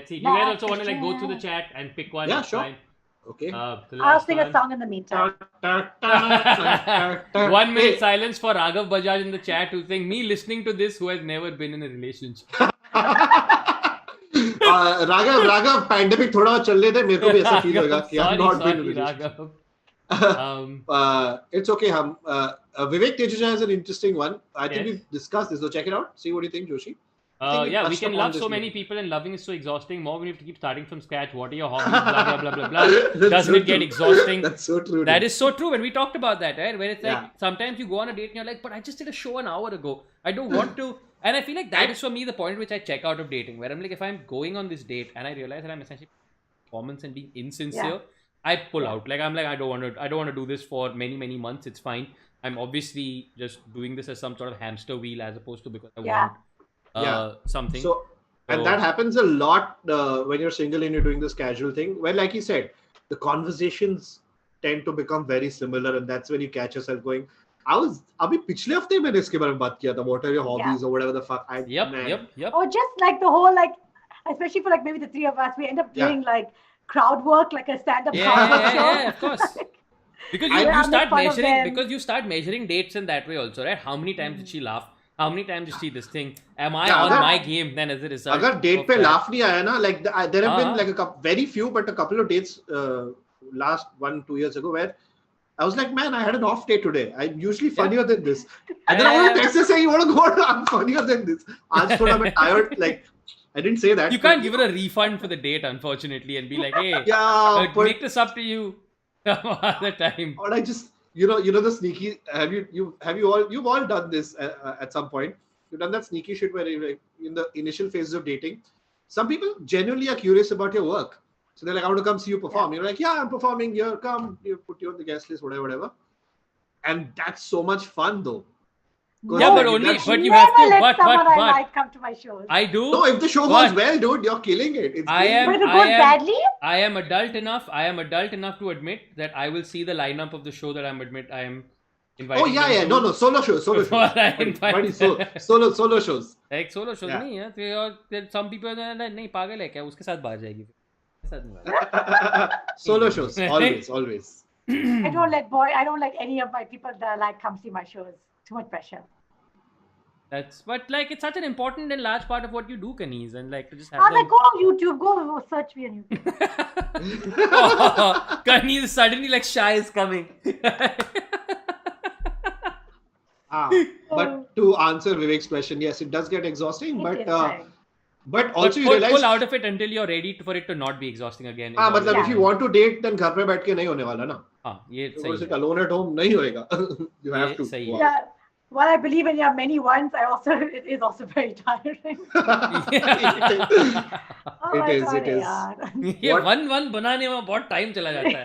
see. Do you guys also want to like go through the chat and pick one? Yeah, sure. Okay. I'll sing a song in the meantime. 1 minute silence for Raghav Bajaj in the chat who's saying, me listening to this who has never been in a relationship. Raghav, pandemic थोड़ा चलने दे, मेरे को भी ऐसा feel होगा कि I'm not been in a relationship. It's okay. Vivek Tejuja has an interesting one. I think we've discussed this. So check it out. See what you think, Joshi. I think we Yeah, we touched can upon love this so many maybe. people, and loving is so exhausting. More when you have to keep starting from scratch. What are your hobbies? Blah blah blah blah blah. That's Doesn't so it get true. exhausting? That's so true. That dude. is so true. And we talked about that, right? Where it's like Yeah. sometimes you go on a date and you're like, but I just did a show an hour ago. I don't want to. And I feel like that And- is for me the point at which I check out of dating. Where I'm like, if I'm going on this date and I realize that I'm essentially performance and being insincere, I pull out. Like I'm like, I don't want to do this for many months. It's fine. I'm obviously just doing this as some sort of hamster wheel as opposed to because I want Yeah. something. So, and that happens a lot when you're single and you're doing this casual thing. Well, like you said, the conversations tend to become very similar, and that's when you catch yourself going, अभी पिछले हफ्ते मैंने इसके बारे में बात किया था, what are your hobbies or whatever the fuck. Yep. Or just like the whole, like, especially for like maybe the three of us, we end up doing like crowd work, like a stand-up crowd work show. Yeah, of course. Because I you make start fun of measuring them. because you start measuring dates in that way also, right? How many times did she laugh? How many times did she this thing? Am I Yeah, on अगर- my game then as a result? अगर date of पे that? laugh नहीं आया ना, like there have been हाँ. like very few, but a couple of dates last 1-2 years ago where I was like, man, I had an off day today. I'm usually funnier than this. And then I want to text and say, you want to go? I'm funnier than this. आज थोड़ा मैं tired, like I didn't say that. You can't give her a refund for the date, unfortunately, and be like, hey, Yeah, but make this up to you some other time. or I just you know the sneaky. You've all done this at some point. You've done that sneaky shit where you, like, in the initial phases of dating, some people genuinely are curious about your work. So they're like, I want to come see you perform. You're like, yeah, I'm performing here. Come, you put you on the guest list, whatever. And that's so much fun though. Yeah, but only, but you have to, let someone I but like come to my shows. I do. No, if the show but goes well, dude, you're killing it. It's I killing am- But it. if it goes badly, I am adult enough to admit that I will see the lineup of the show that I am inviting. Oh yeah, them yeah. to. No, solo shows. Before I invite Buddy, them. solo shows. Like solo shows Yeah. नहीं है तो और some people are like नहीं पागल है क्या उसके साथ बाहर जाएगी उसके साथ नहीं बाहर Solo shows, always. I don't let any of my people that I like come see my shows. Too much pressure. That's but like it's such an important and large part of what you do, Kaneez, and like to just have I'm them. like, go on YouTube, go search me on YouTube. Oh, Kaneez suddenly like shy is coming. But to answer Vivek's question, yes, it does get exhausting, It is, but right. but But also you pull realize, out of it until you're ready for it to not be exhausting again. मतलब Yeah. if you want to date, then घर पे बैठ के नहीं होने वाला ना. हाँ ये So सही sit है. alone at home नहीं होएगा. You have ये to. सही go है. out. Yeah. While I believe in your many ones, it is also very tiring. Oh It my is, God, it is. yaar. ये What- one बनाने में बहुत time चला जाता है.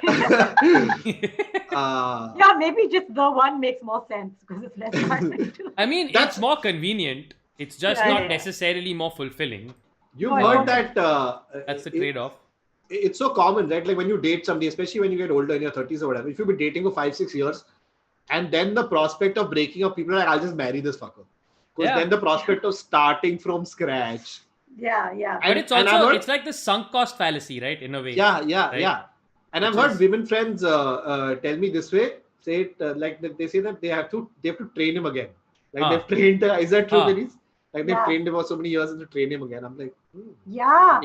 Yeah, maybe just the one makes more sense because it's less tiring. I mean, That's- it's more convenient. It's just Yeah, not yeah. necessarily more fulfilling. You've Oh, heard yeah. that. That's the trade-off. It's so common, right? Like when you date somebody, especially when you get older in your 30s or whatever, if you've been dating for 5-6 years, and then the prospect of breaking up, people are like, I'll just marry this fucker. Because Yeah. then the prospect of starting from scratch. Yeah. But And- it's and I've also heard- it's like the sunk cost fallacy, right? In a way. Yeah. Right. And I've Which heard is- women friends tell me this way, say it like that they say that they have to train him again. Like they've trained. Is that true, Kaneez? Like they've Yeah. trained him for so many years and to train him again. I'm like, Yeah.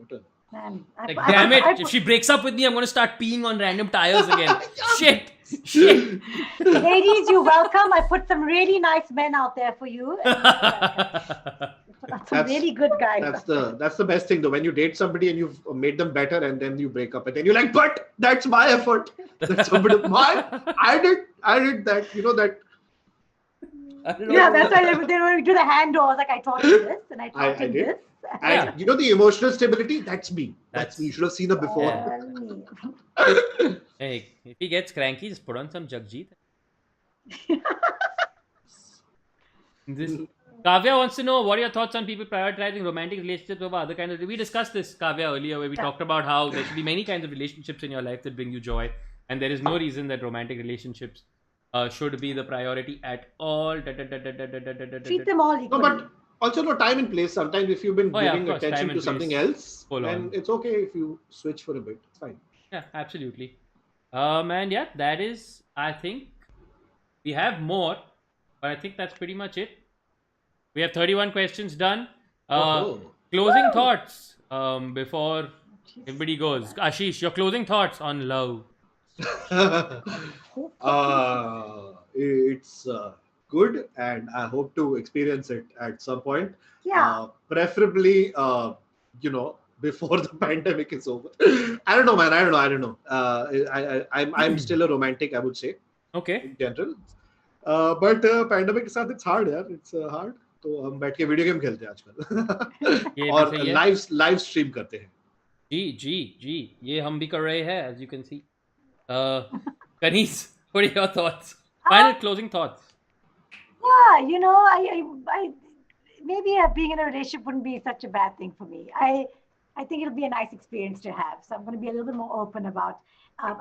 what a- Man, Like, damn it! If she breaks up with me, I'm gonna start peeing on random tires again. Shit! Ladies, you're welcome. I put some really nice men out there for you. Some really good guys. That's the best thing though. When you date somebody and you've made them better and then you break up and then you're like, but that's my effort. That's somebody I did that. You know that. Yeah, that's why they would do the handovers. Like I taught you this and I I taught you did. this. And Yeah. you know the emotional stability? That's me. That's- That's me. You should have seen her before. Me. Hey, if he gets cranky, just put on some Jagjit. This Kavya wants to know what are your thoughts on people prioritizing romantic relationships over other kinds of. We discussed this, Kavya, earlier, where we talked about how there should be many kinds of relationships in your life that bring you joy, and there is no reason that romantic relationships should be the priority at all. Treat them all No, equally. but also no time and place. Sometimes if you've been Oh, yeah, of giving course, time attention and to something place. else, Full then on. it's okay if you switch for a bit. It's fine. Yeah, absolutely. And yeah, that is, I think, we have more, but I think that's pretty much it. We have 31 questions done. Oh. Closing thoughts before everybody goes. Ashish, your closing thoughts on love. It's good, and I hope to experience it at some point. Yeah. Preferably, before the pandemic is over. I don't know, man. I don't know. I'm still a romantic, I would say, Okay. in general. But pandemic के साथ it's hard, यार. It's hard. तो हम बैठ के video game खेलते हैं आजकल ये भी और सही है। लाइव स्ट्रीम करते हैं. जी, ये हम भी कर रहे हैं, as you can see. Kaneez, what are your thoughts? Final closing thoughts. Yeah, I maybe being in a relationship wouldn't be such a bad thing for me. I think it'll be a nice experience to have. So I'm going to be a little bit more open about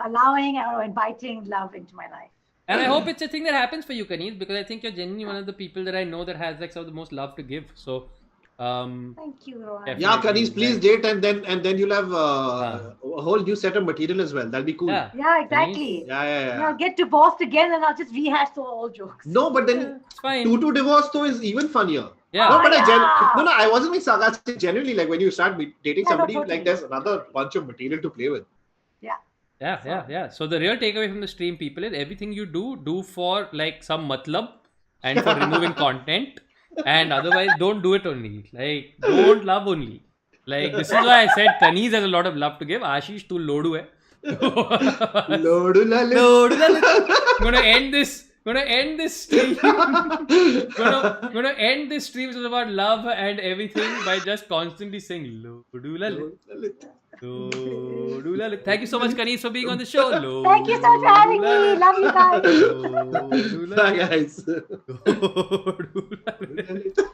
allowing or inviting love into my life. And I hope it's a thing that happens for you, Kaneez, because I think you're genuinely one of the people that I know that has like some of the most love to give. So, thank you, Rohan. definitely. Yeah, Kaneez, please date, and then you'll have a whole new set of material as well. That'll be cool. Yeah, exactly. Yeah. I'll get divorced again, and I'll just rehash the old jokes. No, but then It's fine. two divorce though is even funnier. Yeah. No, but yeah. I wasn't being sarcastic. Genuinely, like when you start dating Yeah, no, somebody, totally. like there's another bunch of material to play with. Yeah. So the real takeaway from the stream, people, is everything you do for like some matlab and for removing content, and otherwise don't do it only. Like don't love only. Like this is why I said Kaneez has a lot of love to give. Ashish, tu lodu hai. Lodu lalit. Lodu lalit. Gonna end this stream. gonna end this stream, which is about love and everything, by just constantly saying Lodu lalit. Lodu lalit. Thank you so much, Kaneez, for being on the show. Thank you so much for having me. Love you guys. Lodu lalit. Bye, guys. Lodu lalit.